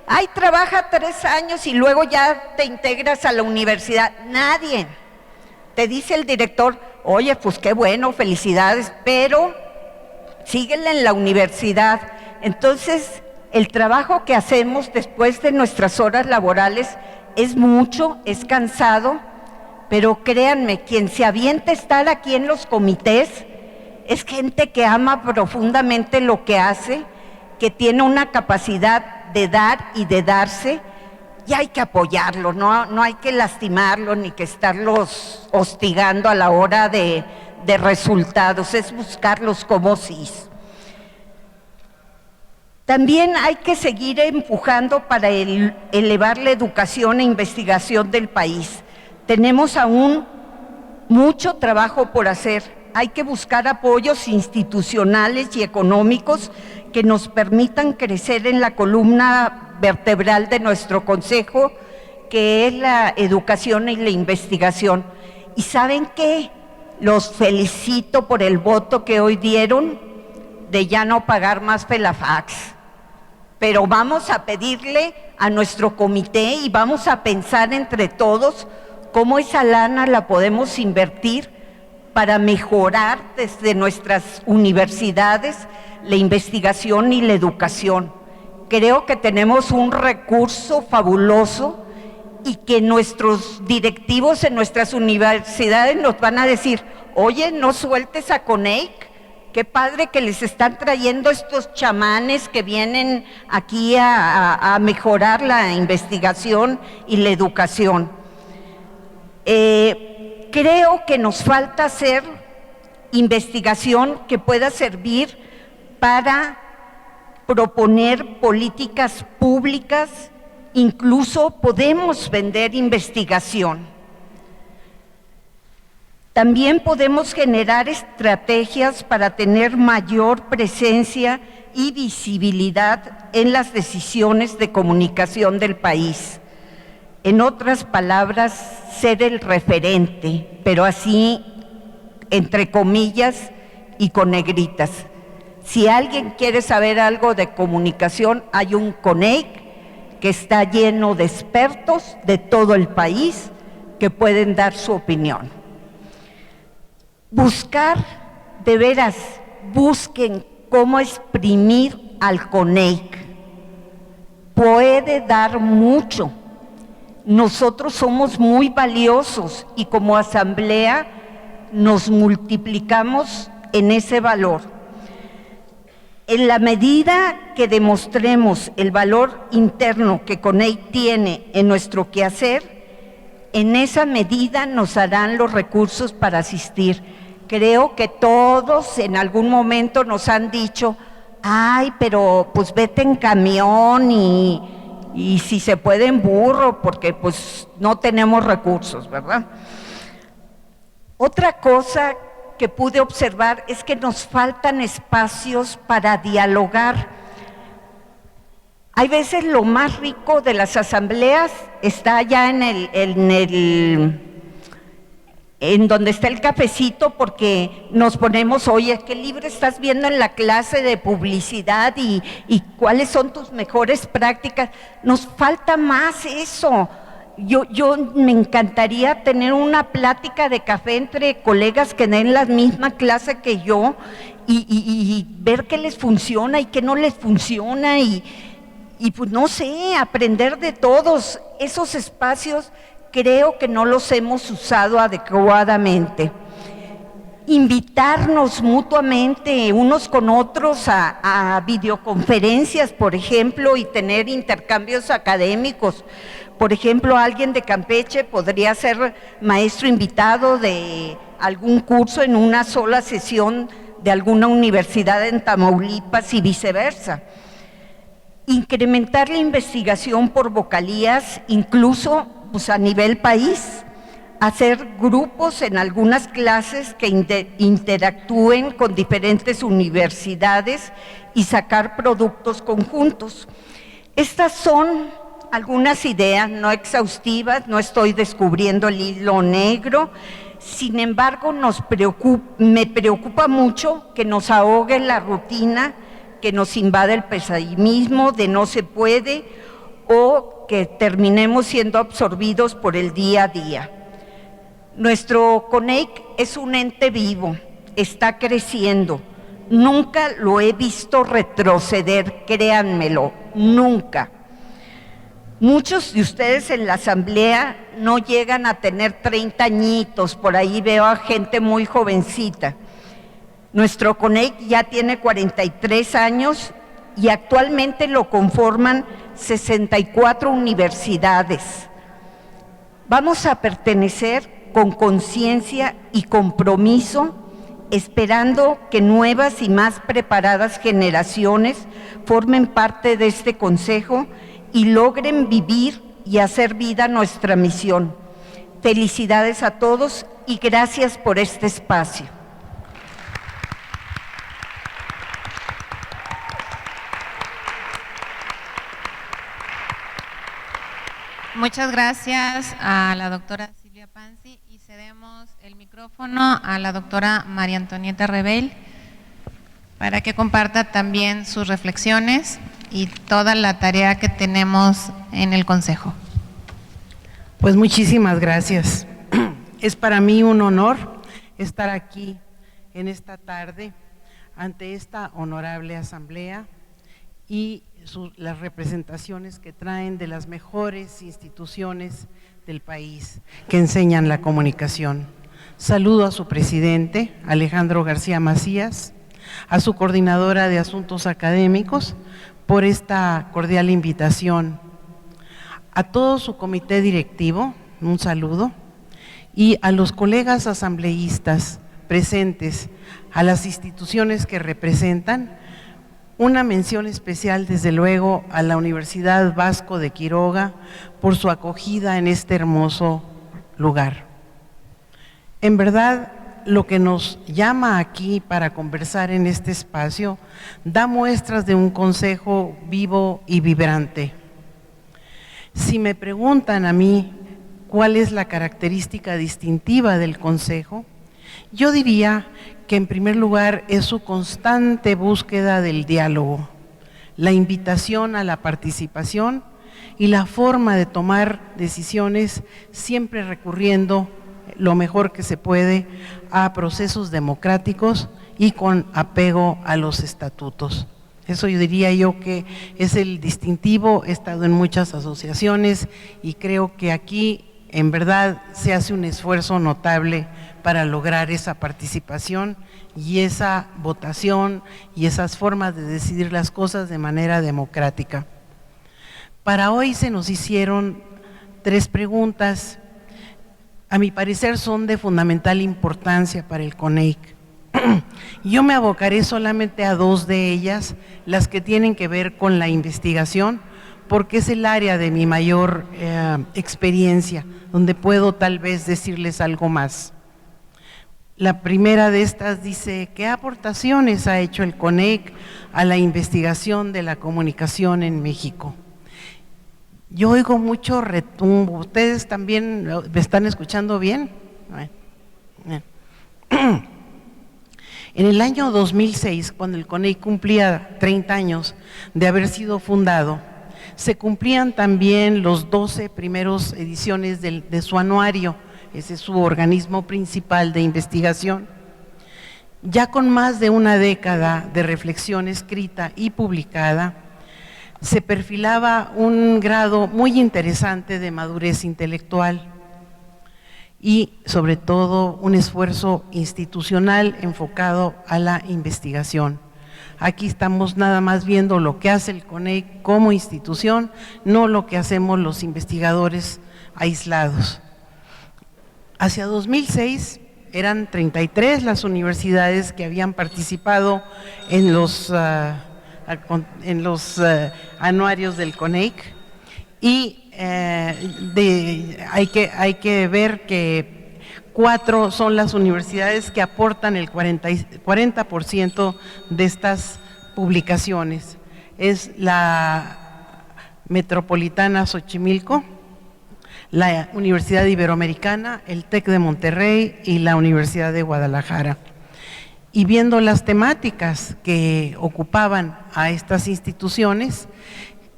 ay, trabaja 3 años y luego ya te integras a la universidad. Nadie. Te dice el director, oye, pues qué bueno, felicidades, pero síguele en la universidad. Entonces, el trabajo que hacemos después de nuestras horas laborales es mucho, es cansado, pero créanme, quien se avienta a estar aquí en los comités es gente que ama profundamente lo que hace, que tiene una capacidad de dar y de darse, y hay que apoyarlo, no hay que lastimarlo ni que estarlos hostigando a la hora de resultados, es buscarlos como cis. También hay que seguir empujando para elevar la educación e investigación del país. Tenemos aún mucho trabajo por hacer. Hay que buscar apoyos institucionales y económicos que nos permitan crecer en la columna vertebral de nuestro consejo, que es la educación y la investigación. ¿Y saben qué? Los felicito por el voto que hoy dieron de ya no pagar más Pelafax. Pero vamos a pedirle a nuestro comité y vamos a pensar entre todos cómo esa lana la podemos invertir para mejorar desde nuestras universidades la investigación y la educación. Creo que tenemos un recurso fabuloso y que nuestros directivos en nuestras universidades nos van a decir, oye, no sueltes a CONEIC. Qué padre que les están trayendo estos chamanes que vienen aquí a mejorar la investigación y la educación. Creo que nos falta hacer investigación que pueda servir para proponer políticas públicas, incluso podemos vender investigación. También podemos generar estrategias para tener mayor presencia y visibilidad en las decisiones de comunicación del país. En otras palabras, ser el referente, pero así, entre comillas y con negritas. Si alguien quiere saber algo de comunicación, hay un CONEIC que está lleno de expertos de todo el país que pueden dar su opinión. Buscar, de veras, busquen cómo exprimir al CONEIC. Puede dar mucho. Nosotros somos muy valiosos y como asamblea nos multiplicamos en ese valor. En la medida que demostremos el valor interno que CONEIC tiene en nuestro quehacer, en esa medida nos darán los recursos para asistir. Creo que todos en algún momento nos han dicho, ay, pero pues vete en camión y y si se puede en burro, porque pues no tenemos recursos, ¿verdad? Otra cosa que pude observar es que nos faltan espacios para dialogar. Hay veces lo más rico de las asambleas está allá en donde está el cafecito, porque nos ponemos, oye, ¿qué libro estás viendo en la clase de publicidad y cuáles son tus mejores prácticas? Nos falta más eso. Yo me encantaría tener una plática de café entre colegas que den la misma clase que yo y ver qué les funciona y qué no les funciona y pues no sé, aprender de todos. Esos espacios creo que no los hemos usado adecuadamente. Invitarnos mutuamente unos con otros a videoconferencias, por ejemplo, y tener intercambios académicos. Por ejemplo, alguien de Campeche podría ser maestro invitado de algún curso en una sola sesión de alguna universidad en Tamaulipas y viceversa. Incrementar la investigación por vocalías, incluso pues, a nivel país. Hacer grupos en algunas clases que interactúen con diferentes universidades y sacar productos conjuntos. Estas son algunas ideas no exhaustivas, no estoy descubriendo el hilo negro, sin embargo me preocupa mucho que nos ahogue la rutina, que nos invade el pesimismo de no se puede o que terminemos siendo absorbidos por el día a día. Nuestro CONEIC es un ente vivo, está creciendo, nunca lo he visto retroceder, créanmelo, nunca. Muchos de ustedes en la asamblea no llegan a tener 30 añitos, por ahí veo a gente muy jovencita. Nuestro CONEIC ya tiene 43 años y actualmente lo conforman 64 universidades. Vamos a pertenecer con conciencia y compromiso, esperando que nuevas y más preparadas generaciones formen parte de este consejo y logren vivir y hacer vida nuestra misión. Felicidades a todos y gracias por este espacio. Muchas gracias a la doctora Silvia Pansi y cedemos el micrófono a la doctora María Antonieta Rebell para que comparta también sus reflexiones y toda la tarea que tenemos en el Consejo. Pues muchísimas gracias. Es para mí un honor estar aquí en esta tarde ante esta honorable asamblea y las representaciones que traen de las mejores instituciones del país que enseñan la comunicación. Saludo a su presidente, Alejandro García Macías, a su coordinadora de asuntos académicos, por esta cordial invitación. A todo su comité directivo, un saludo, y a los colegas asambleístas presentes, a las instituciones que representan, una mención especial desde luego a la Universidad Vasco de Quiroga por su acogida en este hermoso lugar. En verdad, lo que nos llama aquí para conversar en este espacio da muestras de un consejo vivo y vibrante. Si me preguntan a mí cuál es la característica distintiva del consejo, yo diría que en primer lugar es su constante búsqueda del diálogo, la invitación a la participación y la forma de tomar decisiones siempre recurriendo lo mejor que se puede a procesos democráticos y con apego a los estatutos. Eso yo diría yo que es el distintivo. He estado en muchas asociaciones y creo que aquí en verdad se hace un esfuerzo notable para lograr esa participación y esa votación y esas formas de decidir las cosas de manera democrática. Para hoy se nos hicieron 3 preguntas. A mi parecer son de fundamental importancia para el CONEIC. Yo me abocaré solamente a 2 de ellas, las que tienen que ver con la investigación, porque es el área de mi mayor experiencia, donde puedo tal vez decirles algo más. La primera de estas dice, ¿qué aportaciones ha hecho el CONEC a la investigación de la comunicación en México? Yo oigo mucho retumbo. ¿Ustedes también me están escuchando bien? En el año 2006, cuando el CONEC cumplía 30 años de haber sido fundado, se cumplían también los 12 primeros ediciones de su anuario. Ese es su organismo principal de investigación. Ya con más de una década de reflexión escrita y publicada, se perfilaba un grado muy interesante de madurez intelectual y sobre todo un esfuerzo institucional enfocado a la investigación. Aquí estamos nada más viendo lo que hace el CONEC como institución, no lo que hacemos los investigadores aislados. Hacia 2006 eran 33 las universidades que habían participado en los anuarios del CONEC y hay que ver que 4 son las universidades que aportan el 40% de estas publicaciones. Es la Metropolitana Xochimilco, la Universidad Iberoamericana, el TEC de Monterrey y la Universidad de Guadalajara. Y viendo las temáticas que ocupaban a estas instituciones,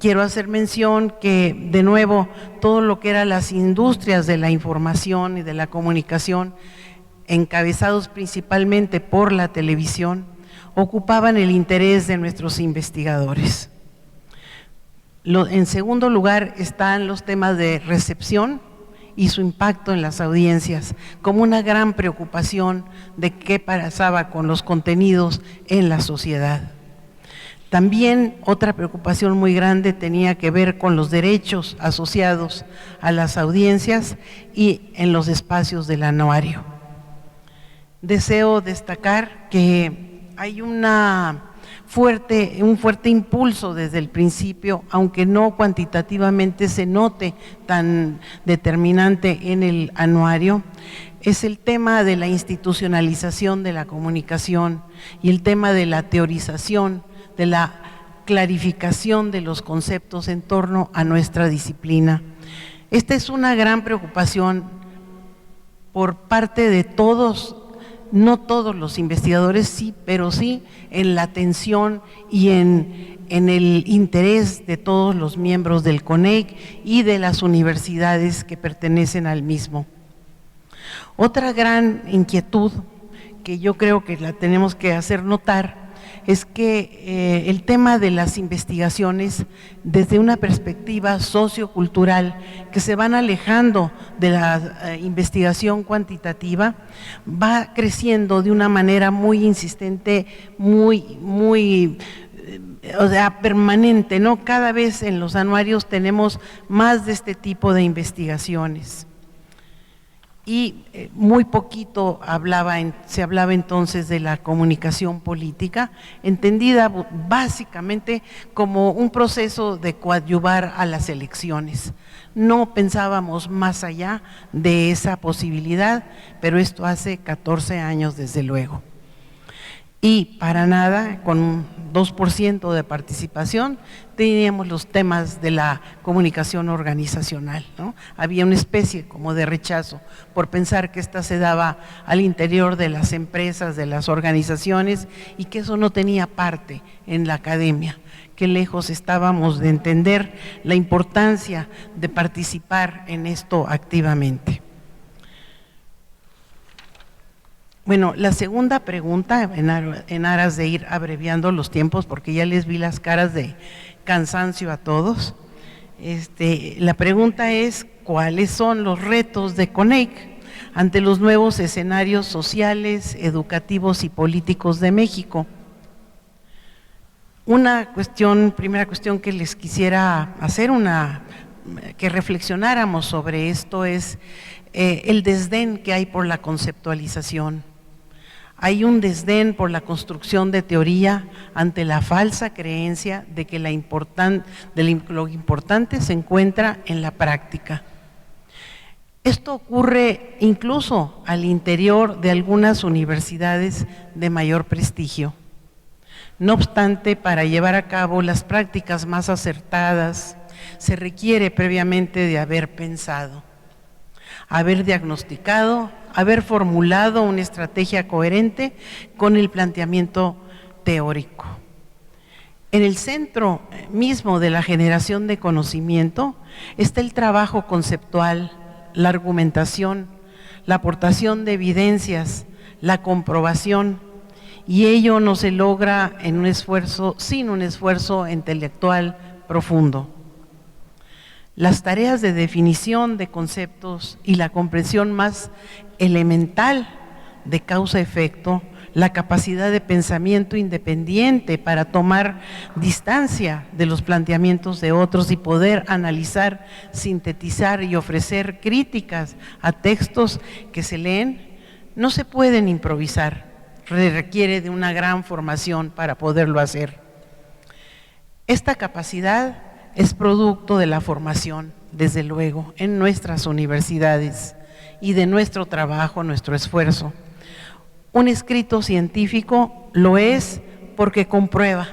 quiero hacer mención que, de nuevo, todo lo que eran las industrias de la información y de la comunicación, encabezados principalmente por la televisión, ocupaban el interés de nuestros investigadores. En segundo lugar están los temas de recepción y su impacto en las audiencias, como una gran preocupación de qué pasaba con los contenidos en la sociedad. También otra preocupación muy grande tenía que ver con los derechos asociados a las audiencias y en los espacios del anuario. Deseo destacar que hay un fuerte impulso desde el principio, aunque no cuantitativamente se note tan determinante en el anuario, es el tema de la institucionalización de la comunicación y el tema de la teorización, de la clarificación de los conceptos en torno a nuestra disciplina. Esta es una gran preocupación por parte de todos, no todos los investigadores, sí, pero sí en la atención y en el interés de todos los miembros del CONEC y de las universidades que pertenecen al mismo. Otra gran inquietud que yo creo que la tenemos que hacer notar es que el tema de las investigaciones desde una perspectiva sociocultural que se van alejando de la investigación cuantitativa va creciendo de una manera muy insistente, muy permanente, ¿no? Cada vez en los anuarios tenemos más de este tipo de investigaciones. Y muy poquito se hablaba entonces de la comunicación política, entendida básicamente como un proceso de coadyuvar a las elecciones. No pensábamos más allá de esa posibilidad, pero esto hace 14 años desde luego. Y para nada, con un 2% de participación, teníamos los temas de la comunicación organizacional, ¿no? Había una especie como de rechazo por pensar que esta se daba al interior de las empresas, de las organizaciones, y que eso no tenía parte en la academia. Qué lejos estábamos de entender la importancia de participar en esto activamente. Bueno, la segunda pregunta, en aras de ir abreviando los tiempos, porque ya les vi las caras de cansancio a todos, la pregunta es, ¿cuáles son los retos de CONEC ante los nuevos escenarios sociales, educativos y políticos de México? Primera cuestión que les quisiera hacer, que reflexionáramos sobre esto es el desdén que hay por la conceptualización. Hay un desdén por la construcción de teoría ante la falsa creencia de que lo importante se encuentra en la práctica. Esto ocurre incluso al interior de algunas universidades de mayor prestigio. No obstante, para llevar a cabo las prácticas más acertadas, se requiere previamente de haber pensado, haber diagnosticado, haber formulado una estrategia coherente con el planteamiento teórico. En el centro mismo de la generación de conocimiento está el trabajo conceptual, la argumentación, la aportación de evidencias, la comprobación, y ello no se logra sin un esfuerzo intelectual profundo. Las tareas de definición de conceptos y la comprensión más elemental de causa-efecto, la capacidad de pensamiento independiente para tomar distancia de los planteamientos de otros y poder analizar, sintetizar y ofrecer críticas a textos que se leen, no se pueden improvisar, requiere de una gran formación para poderlo hacer. Esta capacidad es producto de la formación, desde luego, en nuestras universidades y de nuestro trabajo, nuestro esfuerzo. Un escrito científico lo es porque comprueba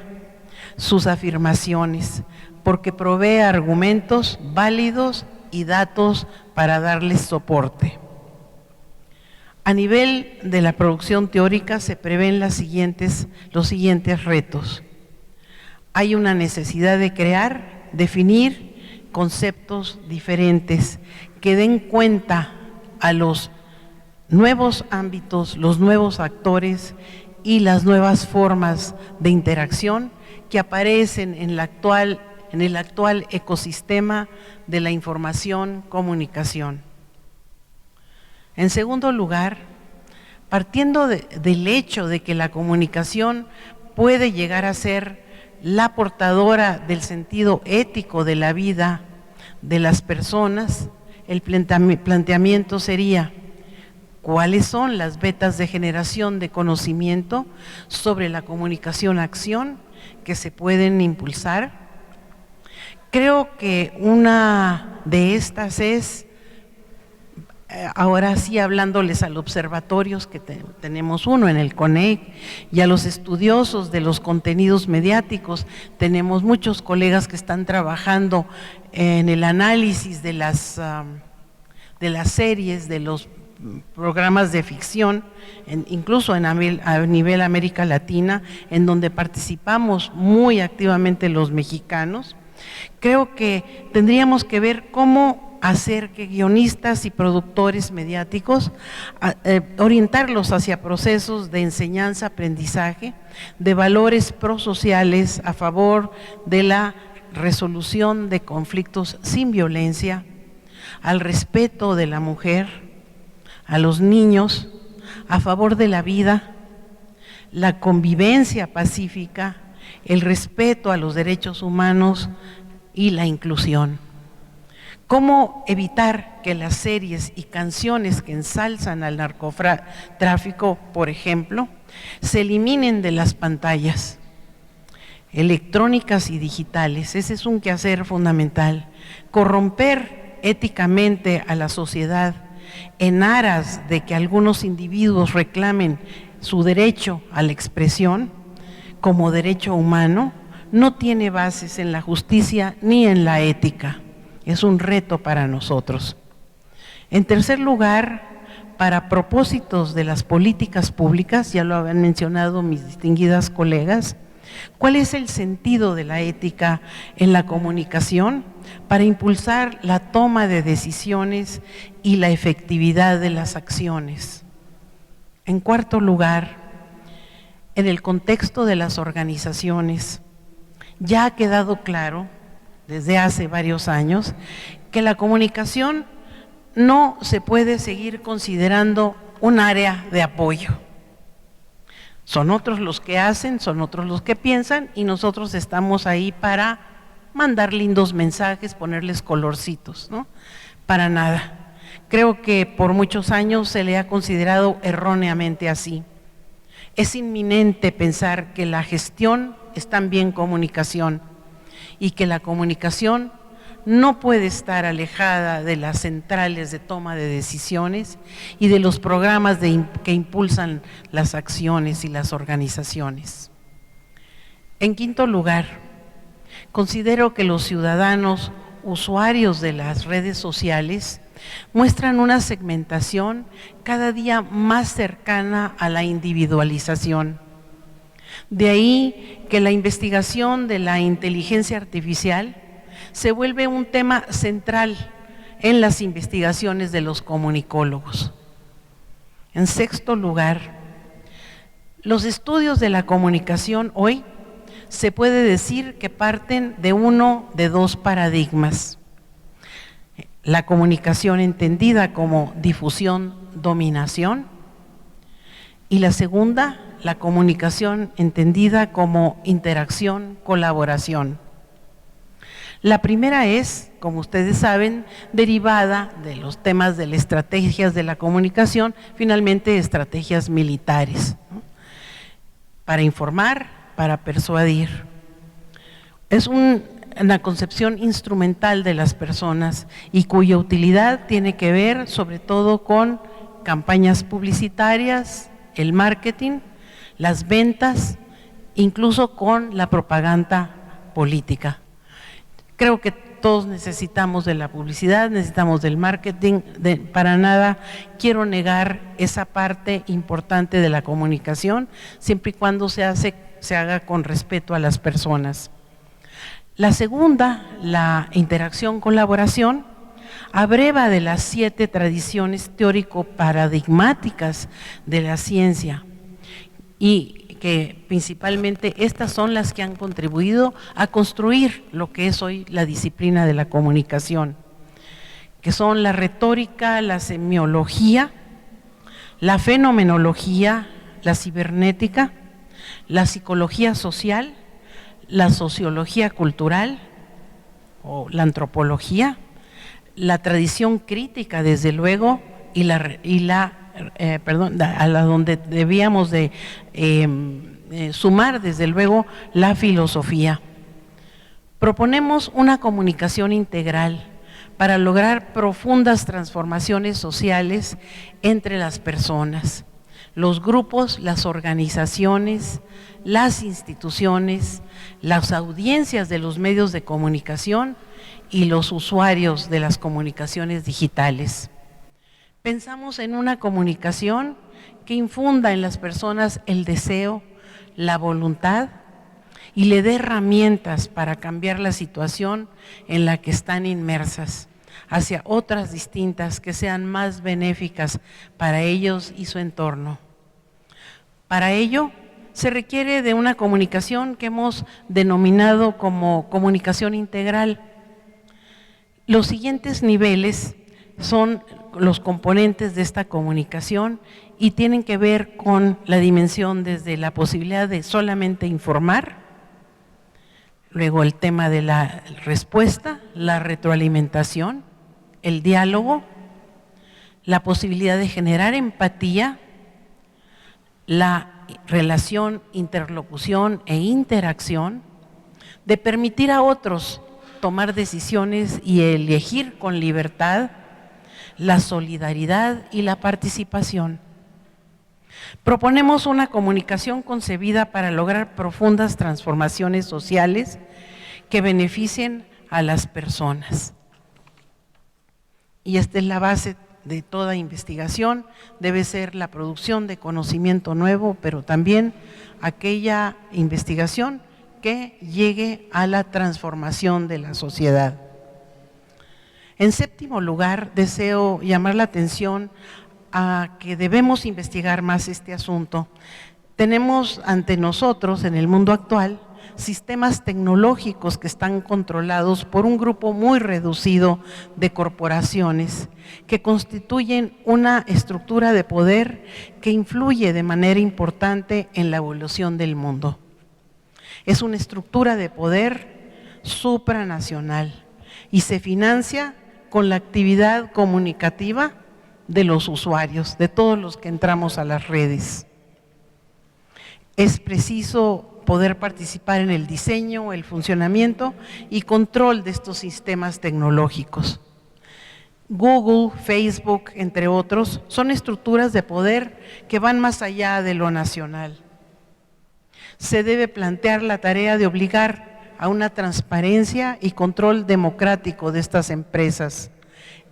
sus afirmaciones, porque provee argumentos válidos y datos para darles soporte. A nivel de la producción teórica se prevén los siguientes retos. Hay una necesidad de crear, definir conceptos diferentes que den cuenta a los nuevos ámbitos, los nuevos actores y las nuevas formas de interacción que aparecen en el actual ecosistema de la información-comunicación. En segundo lugar, partiendo del hecho de que la comunicación puede llegar a ser la portadora del sentido ético de la vida de las personas, el planteamiento sería: ¿cuáles son las vetas de generación de conocimiento sobre la comunicación-acción que se pueden impulsar? Creo que una de estas es, ahora sí hablándoles a los observatorios, que tenemos uno en el CONEIC, y a los estudiosos de los contenidos mediáticos, tenemos muchos colegas que están trabajando en el análisis de las series, de los programas de ficción, incluso a nivel América Latina, en donde participamos muy activamente los mexicanos. Creo que tendríamos que ver cómo hacer que guionistas y productores mediáticos, orientarlos hacia procesos de enseñanza-aprendizaje, de valores prosociales a favor de la resolución de conflictos sin violencia, al respeto de la mujer, a los niños, a favor de la vida, la convivencia pacífica, el respeto a los derechos humanos y la inclusión. ¿Cómo evitar que las series y canciones que ensalzan al narcotráfico, por ejemplo, se eliminen de las pantallas electrónicas y digitales? Ese es un quehacer fundamental. Corromper éticamente a la sociedad en aras de que algunos individuos reclamen su derecho a la expresión como derecho humano no tiene bases en la justicia ni en la ética. Es un reto para nosotros. En tercer lugar, para propósitos de las políticas públicas, ya lo habían mencionado mis distinguidas colegas, ¿cuál es el sentido de la ética en la comunicación para impulsar la toma de decisiones y la efectividad de las acciones? En cuarto lugar, en el contexto de las organizaciones, ya ha quedado claro desde hace varios años que la comunicación no se puede seguir considerando un área de apoyo. Son otros los que hacen, son otros los que piensan, y nosotros estamos ahí para mandar lindos mensajes, ponerles colorcitos, ¿no? Para nada. Creo que por muchos años se le ha considerado erróneamente así. Es inminente pensar que la gestión es también comunicación y que la comunicación no puede estar alejada de las centrales de toma de decisiones y de los programas que impulsan las acciones y las organizaciones. En quinto lugar, considero que los ciudadanos usuarios de las redes sociales muestran una segmentación cada día más cercana a la individualización. De ahí que la investigación de la inteligencia artificial se vuelve un tema central en las investigaciones de los comunicólogos. En sexto lugar, los estudios de la comunicación hoy se puede decir que parten de uno de dos paradigmas. La comunicación entendida como difusión-dominación y la segunda, la comunicación entendida como interacción-colaboración. La primera es, como ustedes saben, derivada de los temas de las estrategias de la comunicación, finalmente estrategias militares, ¿no? Para informar, para persuadir. Es una concepción instrumental de las personas y cuya utilidad tiene que ver sobre todo con campañas publicitarias, el marketing, las ventas, incluso con la propaganda política. Creo que todos necesitamos de la publicidad, necesitamos del marketing, para nada quiero negar esa parte importante de la comunicación, siempre y cuando se haga con respeto a las personas. La segunda, la interacción-colaboración, abreva de las 7 tradiciones teórico-paradigmáticas de la ciencia y que principalmente estas son las que han contribuido a construir lo que es hoy la disciplina de la comunicación, que son la retórica, la semiología, la fenomenología, la cibernética, la psicología social, la sociología cultural o la antropología, la tradición crítica desde luego a la donde debíamos de sumar desde luego la filosofía. Proponemos una comunicación integral para lograr profundas transformaciones sociales entre las personas, los grupos, las organizaciones, las instituciones, las audiencias de los medios de comunicación y los usuarios de las comunicaciones digitales. Pensamos en una comunicación que infunda en las personas el deseo, la voluntad y le dé herramientas para cambiar la situación en la que están inmersas hacia otras distintas que sean más benéficas para ellos y su entorno. Para ello, se requiere de una comunicación que hemos denominado como comunicación integral. Los siguientes niveles son los componentes de esta comunicación y tienen que ver con la dimensión desde la posibilidad de solamente informar, luego el tema de la respuesta, la retroalimentación, el diálogo, la posibilidad de generar empatía, la relación, interlocución e interacción, de permitir a otros tomar decisiones y elegir con libertad, la solidaridad y la participación. Proponemos una comunicación concebida para lograr profundas transformaciones sociales que beneficien a las personas. Y esta es la base de toda investigación, debe ser la producción de conocimiento nuevo, pero también aquella investigación que llegue a la transformación de la sociedad. En séptimo lugar, deseo llamar la atención a que debemos investigar más este asunto. Tenemos ante nosotros, en el mundo actual, sistemas tecnológicos que están controlados por un grupo muy reducido de corporaciones que constituyen una estructura de poder que influye de manera importante en la evolución del mundo. Es una estructura de poder supranacional y se financia con la actividad comunicativa de los usuarios, de todos los que entramos a las redes. Es preciso poder participar en el diseño, el funcionamiento y control de estos sistemas tecnológicos. Google, Facebook, entre otros, son estructuras de poder que van más allá de lo nacional. Se debe plantear la tarea de obligar a una transparencia y control democrático de estas empresas.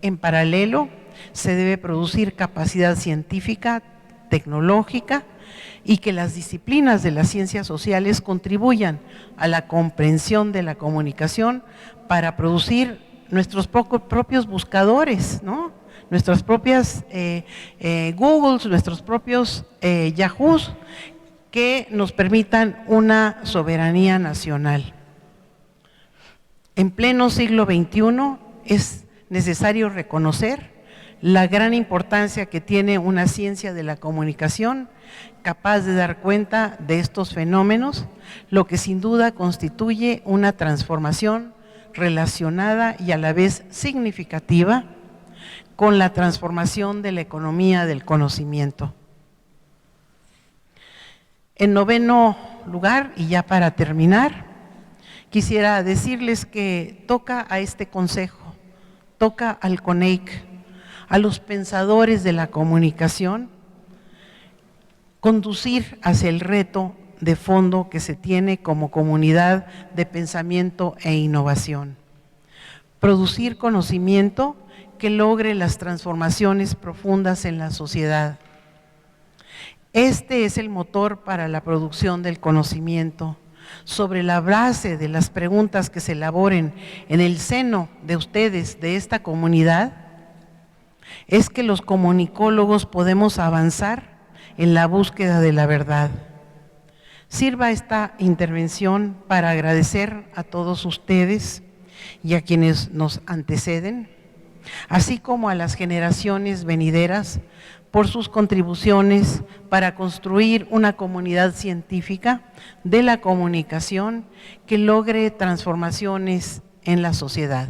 En paralelo, se debe producir capacidad científica, tecnológica, y que las disciplinas de las ciencias sociales contribuyan a la comprensión de la comunicación para producir nuestros propios buscadores, ¿no? Nuestras propias Googles, nuestros propios Yahoos, que nos permitan una soberanía nacional. En pleno siglo XXI es necesario reconocer la gran importancia que tiene una ciencia de la comunicación capaz de dar cuenta de estos fenómenos, lo que sin duda constituye una transformación relacionada y a la vez significativa con la transformación de la economía del conocimiento. En noveno lugar, y ya para terminar, quisiera decirles que toca a este consejo, toca al CONEIC, a los pensadores de la comunicación, conducir hacia el reto de fondo que se tiene como comunidad de pensamiento e innovación. Producir conocimiento que logre las transformaciones profundas en la sociedad. Este es el motor para la producción del conocimiento. Sobre la base de las preguntas que se elaboren en el seno de ustedes, de esta comunidad, es que los comunicólogos podemos avanzar en la búsqueda de la verdad. Sirva esta intervención para agradecer a todos ustedes y a quienes nos anteceden, así como a las generaciones venideras por sus contribuciones para construir una comunidad científica de la comunicación que logre transformaciones en la sociedad.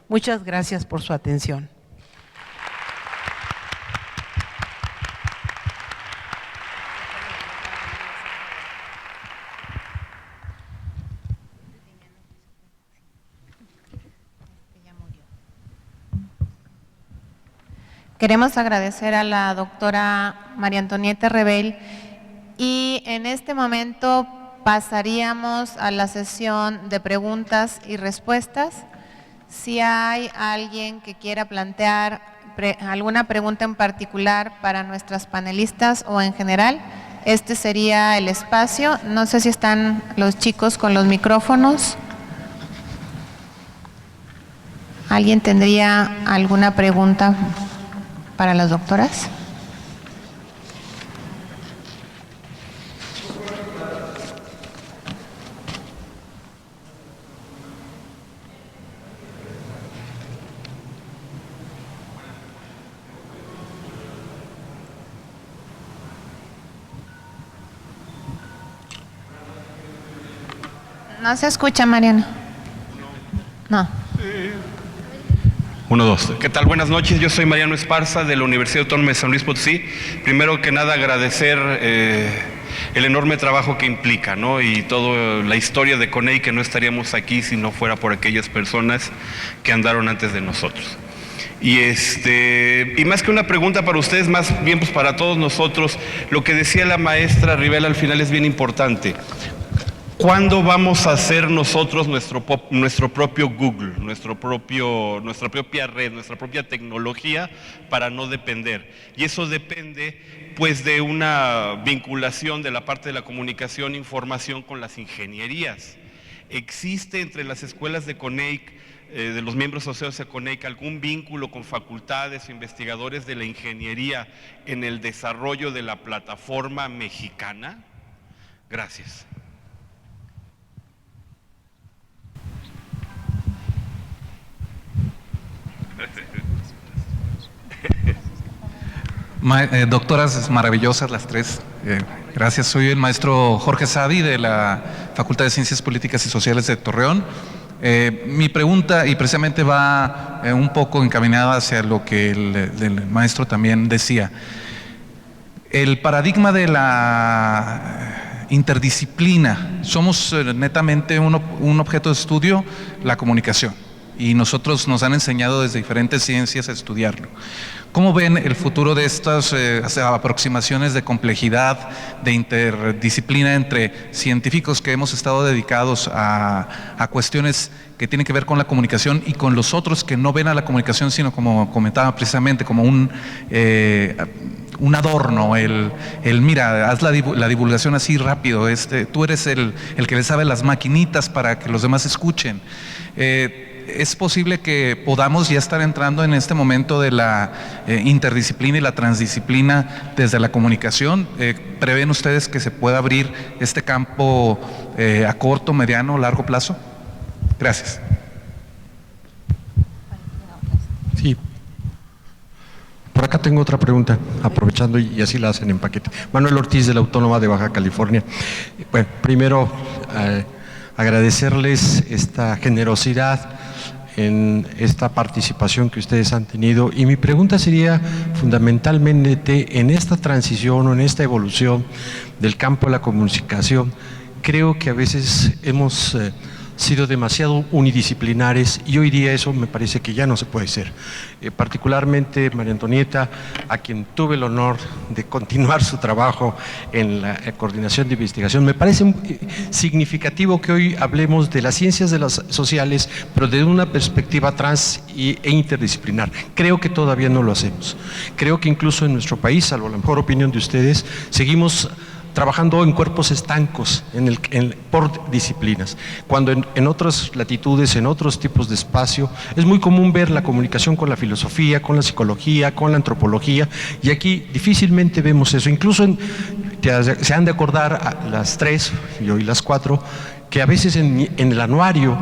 Muchas gracias por su atención. Queremos agradecer a la doctora María Antonieta Rebel y en este momento pasaríamos a la sesión de preguntas y respuestas. Si hay alguien que quiera plantear alguna pregunta en particular para nuestras panelistas o en general, este sería el espacio. No sé si están los chicos con los micrófonos. ¿Alguien tendría alguna pregunta para las doctoras? No se escucha, Mariana. No. 1, 2. ¿Qué tal? Buenas noches. Yo soy Mariano Esparza de la Universidad Autónoma de San Luis Potosí. Primero que nada agradecer el enorme trabajo que implica, ¿no? Y toda la historia de CONEIC, que no estaríamos aquí si no fuera por aquellas personas que andaron antes de nosotros. Y más que una pregunta para ustedes, más bien pues para todos nosotros, lo que decía la maestra Ribel al final es bien importante. ¿Cuándo vamos a hacer nosotros nuestro propio Google, nuestra propia red, nuestra propia tecnología para no depender? Y eso depende pues de una vinculación de la parte de la comunicación e información con las ingenierías. ¿Existe entre las escuelas de CONEIC, de los miembros asociados a CONEIC, algún vínculo con facultades o investigadores de la ingeniería en el desarrollo de la plataforma mexicana? Gracias. Doctoras maravillosas las tres, gracias. Soy el maestro Jorge Sadi de la Facultad de Ciencias Políticas y Sociales de Torreón. Mi pregunta, y precisamente va un poco encaminada hacia lo que el maestro también decía. El paradigma de la interdisciplina. Somos netamente un objeto de estudio, la comunicación, y nosotros nos han enseñado desde diferentes ciencias a estudiarlo. ¿Cómo ven el futuro de estas aproximaciones de complejidad, de interdisciplina entre científicos que hemos estado dedicados a cuestiones que tienen que ver con la comunicación y con los otros que no ven a la comunicación, sino como comentaba precisamente, como un adorno, el mira, haz la divulgación así rápido, tú eres el que le sabe las maquinitas para que los demás escuchen? Es posible que podamos ya estar entrando en este momento de la interdisciplina y la transdisciplina desde la comunicación. ¿Prevén ustedes que se pueda abrir este campo a corto, mediano, largo plazo? Gracias. Sí. Por acá tengo otra pregunta, aprovechando y así la hacen en paquete. Manuel Ortiz, de la Autónoma de Baja California. Bueno, primero agradecerles esta generosidad en esta participación que ustedes han tenido, y mi pregunta sería fundamentalmente en esta transición o en esta evolución del campo de la comunicación. Creo que a veces hemos sido demasiado unidisciplinares y hoy día eso me parece que ya no se puede ser. Particularmente María Antonieta, a quien tuve el honor de continuar su trabajo en la coordinación de investigación, me parece significativo que hoy hablemos de las ciencias de las sociales, pero desde una perspectiva trans e interdisciplinar. Creo que todavía no lo hacemos. Creo que incluso en nuestro país, salvo la mejor opinión de ustedes, seguimos trabajando en cuerpos estancos por disciplinas, cuando en otras latitudes, en otros tipos de espacio, es muy común ver la comunicación con la filosofía, con la psicología, con la antropología, y aquí difícilmente vemos eso. Incluso se han de acordar a las 3 y hoy las 4, que a veces en el anuario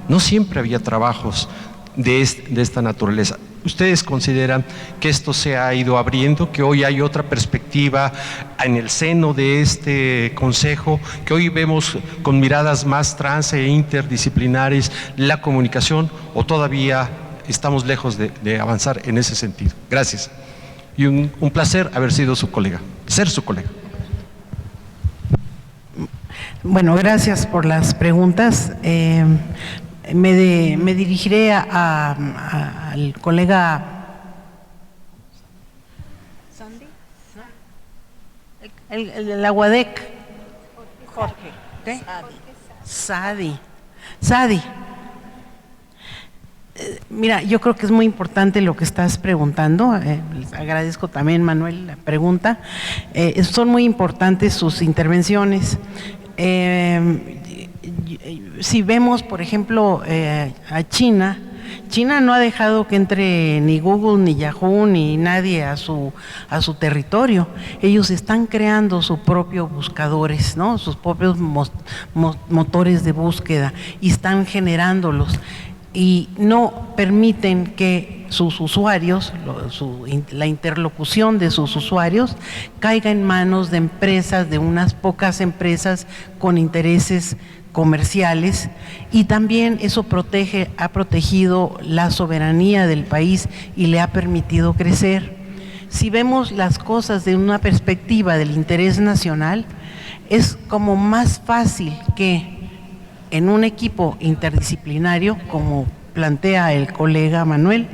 no siempre había trabajos de esta naturaleza. ¿Ustedes consideran que esto se ha ido abriendo, que hoy hay otra perspectiva en el seno de este consejo, que hoy vemos con miradas más trans e interdisciplinares la comunicación, o todavía estamos lejos de avanzar en ese sentido? Gracias. Y un placer haber sido su colega, ser su colega. Bueno, gracias por las preguntas. Me dirigiré al colega el de la UADEC, Jorge. ¿Qué? Sadi. Mira, yo creo que es muy importante lo que estás preguntando. Les agradezco también, Manuel, la pregunta. Son muy importantes sus intervenciones. Si vemos, por ejemplo, a China no ha dejado que entre ni Google, ni Yahoo, ni nadie a su territorio. Ellos están creando sus propios buscadores, ¿no? Sus propios motores de búsqueda, y están generándolos, y no permiten que sus usuarios, la interlocución de sus usuarios, caiga en manos de empresas, de unas pocas empresas con intereses comerciales, y también eso ha protegido la soberanía del país y le ha permitido crecer. Si vemos las cosas de una perspectiva del interés nacional, es como más fácil que en un equipo interdisciplinario, como plantea el colega Manuel,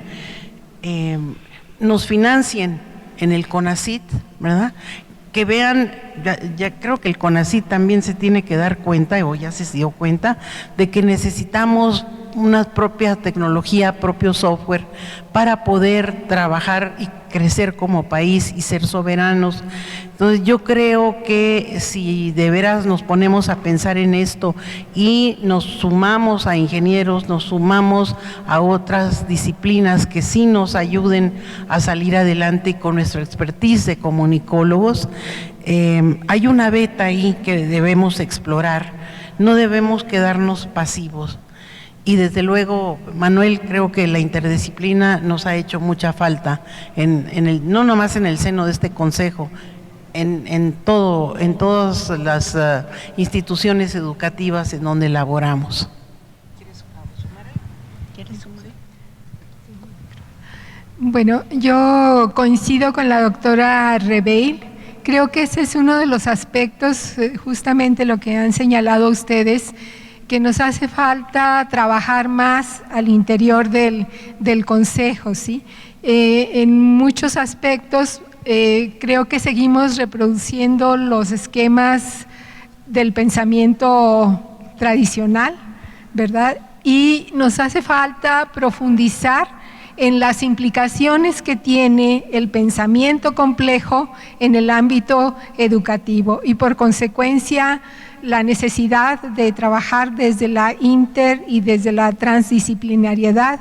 nos financien en el CONACYT, ¿verdad? Que vean, ya creo que el CONACYT también se tiene que dar cuenta, o ya se dio cuenta, de que necesitamos una propia tecnología, propio software, para poder trabajar y crecer como país y ser soberanos. Entonces yo creo que si de veras nos ponemos a pensar en esto y nos sumamos a ingenieros, nos sumamos a otras disciplinas que sí nos ayuden a salir adelante con nuestra expertise de comunicólogos, hay una beta ahí que debemos explorar. No debemos quedarnos pasivos. Y desde luego, Manuel, creo que la interdisciplina nos ha hecho mucha falta, no nomás en el seno de este consejo, en todas las instituciones educativas en donde laboramos. ¿Quieres sumar? Bueno, yo coincido con la doctora Reveil creo que ese es uno de los aspectos, justamente lo que han señalado ustedes, que nos hace falta trabajar más al interior del Consejo, ¿sí? En muchos aspectos creo que seguimos reproduciendo los esquemas del pensamiento tradicional, ¿verdad? Y nos hace falta profundizar en las implicaciones que tiene el pensamiento complejo en el ámbito educativo y por consecuencia la necesidad de trabajar desde la y desde la transdisciplinariedad.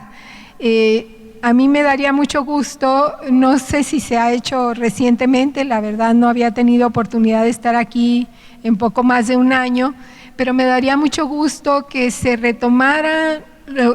A mí me daría mucho gusto, no sé si se ha hecho recientemente, la verdad no había tenido oportunidad de estar aquí en poco más de un año, pero me daría mucho gusto que se retomara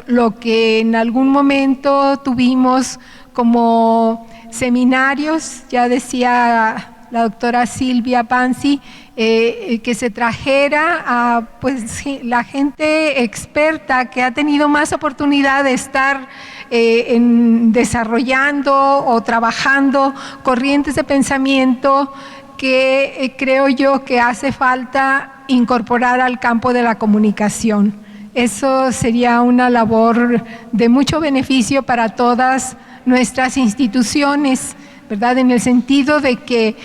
lo que en algún momento tuvimos como seminarios, ya decía la doctora Silvia Pansi, que se trajera a pues, la gente experta que ha tenido más oportunidad de estar desarrollando o trabajando corrientes de pensamiento que creo yo que hace falta incorporar al campo de la comunicación. Eso sería una labor de mucho beneficio para todas nuestras instituciones, ¿verdad? En el sentido de que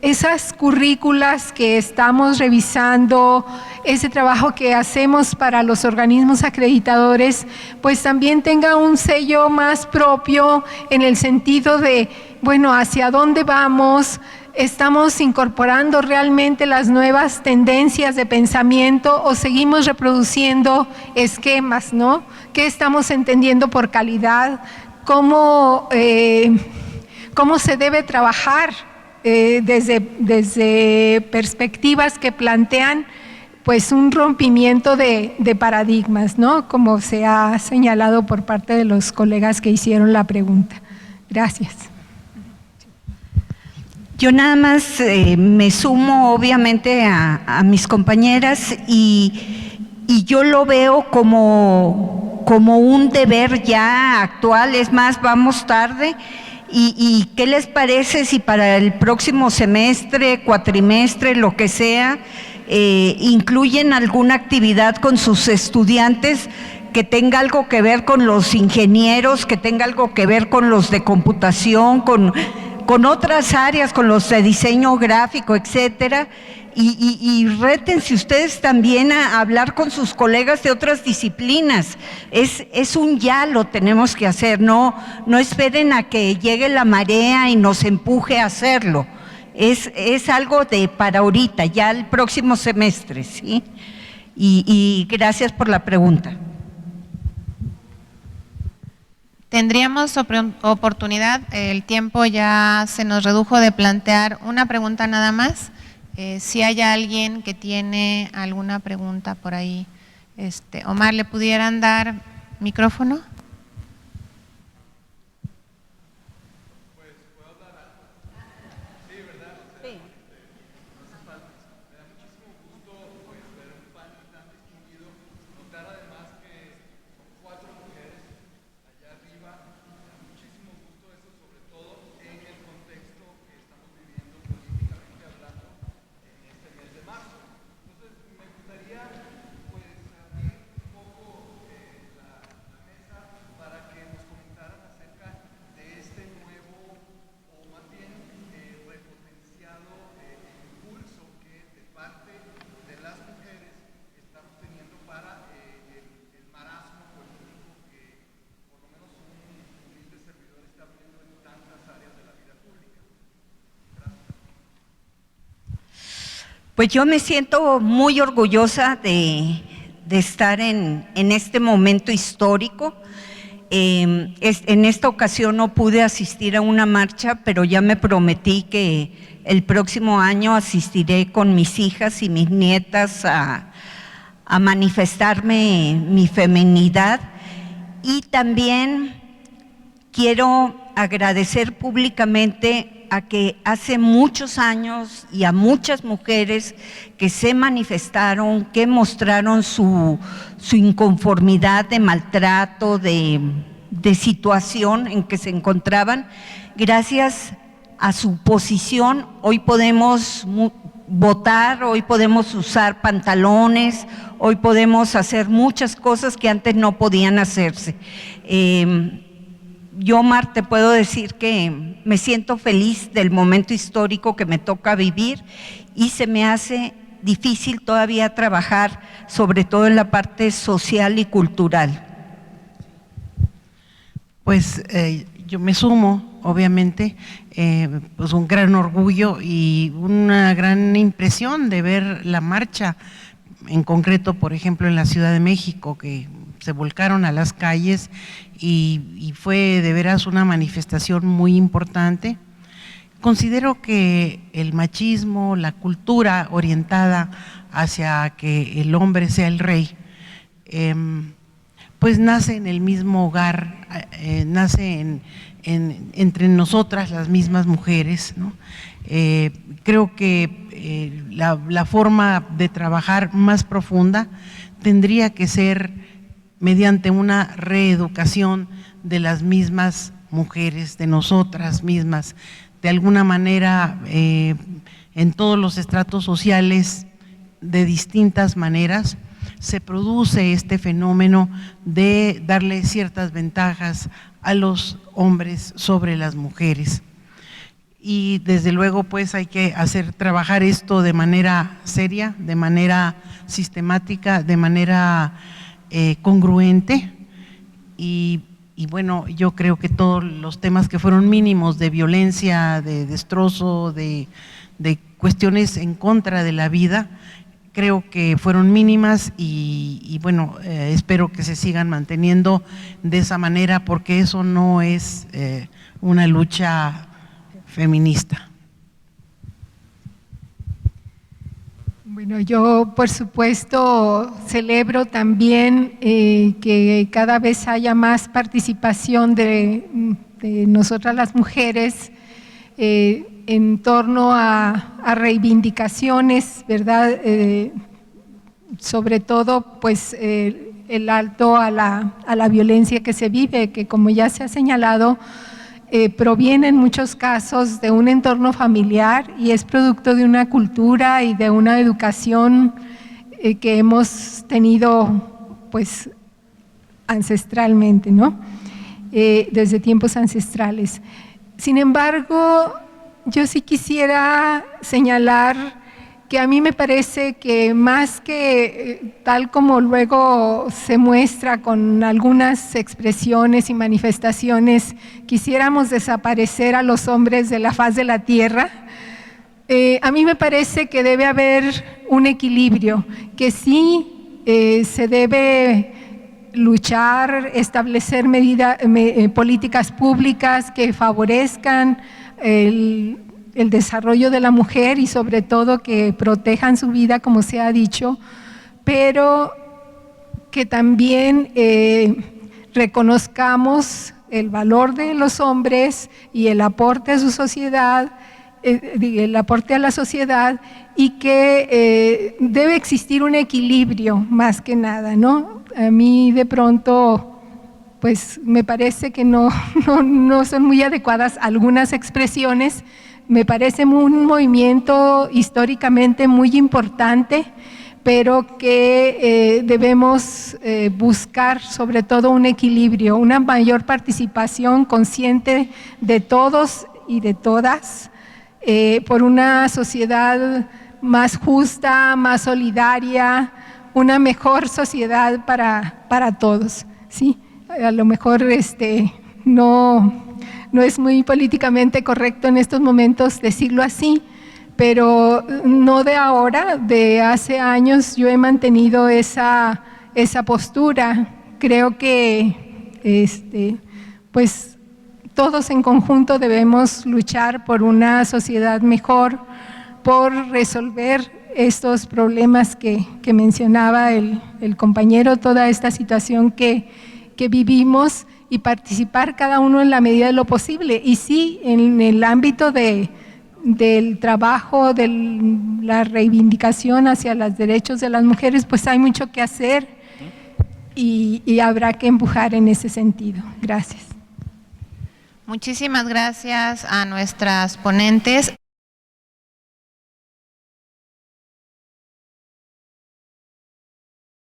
esas currículas que estamos revisando, ese trabajo que hacemos para los organismos acreditadores, pues también tenga un sello más propio en el sentido de, bueno, hacia dónde vamos. ¿Estamos incorporando realmente las nuevas tendencias de pensamiento o seguimos reproduciendo esquemas, ¿no? ¿Qué estamos entendiendo por calidad? ¿Cómo se debe trabajar desde perspectivas que plantean pues un rompimiento de paradigmas, ¿no? Como se ha señalado por parte de los colegas que hicieron la pregunta. Gracias. Yo nada más me sumo obviamente a mis compañeras y yo lo veo como un deber ya actual, es más, vamos tarde. ¿Y qué les parece si para el próximo semestre, cuatrimestre, lo que sea, incluyen alguna actividad con sus estudiantes que tenga algo que ver con los ingenieros, que tenga algo que ver con los de computación, con otras áreas, con los de diseño gráfico, etcétera? Y rétense ustedes también a hablar con sus colegas de otras disciplinas. Es un ya lo tenemos que hacer, no esperen a que llegue la marea y nos empuje a hacerlo. Es algo para ahorita, ya el próximo semestre, ¿sí? Y gracias por la pregunta. Tendríamos oportunidad, el tiempo ya se nos redujo, de plantear una pregunta nada más. Si hay alguien que tiene alguna pregunta por ahí, Omar, ¿le pudieran dar micrófono? Pues yo me siento muy orgullosa de estar en este momento histórico. En esta ocasión no pude asistir a una marcha, pero ya me prometí que el próximo año asistiré con mis hijas y mis nietas a manifestarme mi feminidad. Y también quiero agradecer públicamente a que hace muchos años y a muchas mujeres que se manifestaron, que mostraron su inconformidad de maltrato, de situación en que se encontraban, gracias a su posición. Hoy podemos votar, hoy podemos usar pantalones, hoy podemos hacer muchas cosas que antes no podían hacerse. Yo, Mar, te puedo decir que me siento feliz del momento histórico que me toca vivir y se me hace difícil todavía trabajar, sobre todo en la parte social y cultural. Pues yo me sumo, obviamente, pues un gran orgullo y una gran impresión de ver la marcha, en concreto, por ejemplo, en la Ciudad de México, que se volcaron a las calles y fue de veras una manifestación muy importante. Considero que el machismo, la cultura orientada hacia que el hombre sea el rey, pues nace en el mismo hogar, nace entre nosotras las mismas mujeres, ¿no? Creo que la forma de trabajar más profunda tendría que ser mediante una reeducación de las mismas mujeres, de nosotras mismas, de alguna manera en todos los estratos sociales, de distintas maneras, se produce este fenómeno de darle ciertas ventajas a los hombres sobre las mujeres. Y desde luego pues hay que trabajar esto de manera seria, de manera sistemática, de manera congruente y bueno, yo creo que todos los temas que fueron mínimos de violencia, de destrozo, de cuestiones en contra de la vida, creo que fueron mínimas y bueno, espero que se sigan manteniendo de esa manera porque eso no es una lucha feminista. Bueno, yo por supuesto celebro también que cada vez haya más participación de nosotras las mujeres en torno a reivindicaciones, ¿verdad? Sobre todo pues el alto a la violencia que se vive, que como ya se ha señalado, proviene en muchos casos de un entorno familiar y es producto de una cultura y de una educación que hemos tenido pues ancestralmente, ¿no? Desde tiempos ancestrales. Sin embargo, yo sí quisiera señalar que a mí me parece que más que tal como luego se muestra con algunas expresiones y manifestaciones, quisiéramos desaparecer a los hombres de la faz de la tierra, a mí me parece que debe haber un equilibrio, que sí se debe luchar, establecer políticas públicas que favorezcan el desarrollo de la mujer y sobre todo que protejan su vida, como se ha dicho, pero que también reconozcamos el valor de los hombres y el aporte a su sociedad, el aporte a la sociedad y que debe existir un equilibrio más que nada, ¿no? A mí de pronto pues me parece que no son muy adecuadas algunas expresiones. Me parece un movimiento históricamente muy importante, pero que debemos buscar sobre todo un equilibrio, una mayor participación consciente de todos y de todas, por una sociedad más justa, más solidaria, una mejor sociedad para todos, ¿sí? A lo mejor no es muy políticamente correcto en estos momentos decirlo así, pero no de ahora, de hace años yo he mantenido esa postura. Creo que pues todos en conjunto debemos luchar por una sociedad mejor, por resolver estos problemas que mencionaba el compañero, toda esta situación que vivimos y participar cada uno en la medida de lo posible. Y sí, en el ámbito del trabajo, de la reivindicación hacia los derechos de las mujeres, pues hay mucho que hacer y habrá que empujar en ese sentido. Gracias. Muchísimas gracias a nuestras ponentes.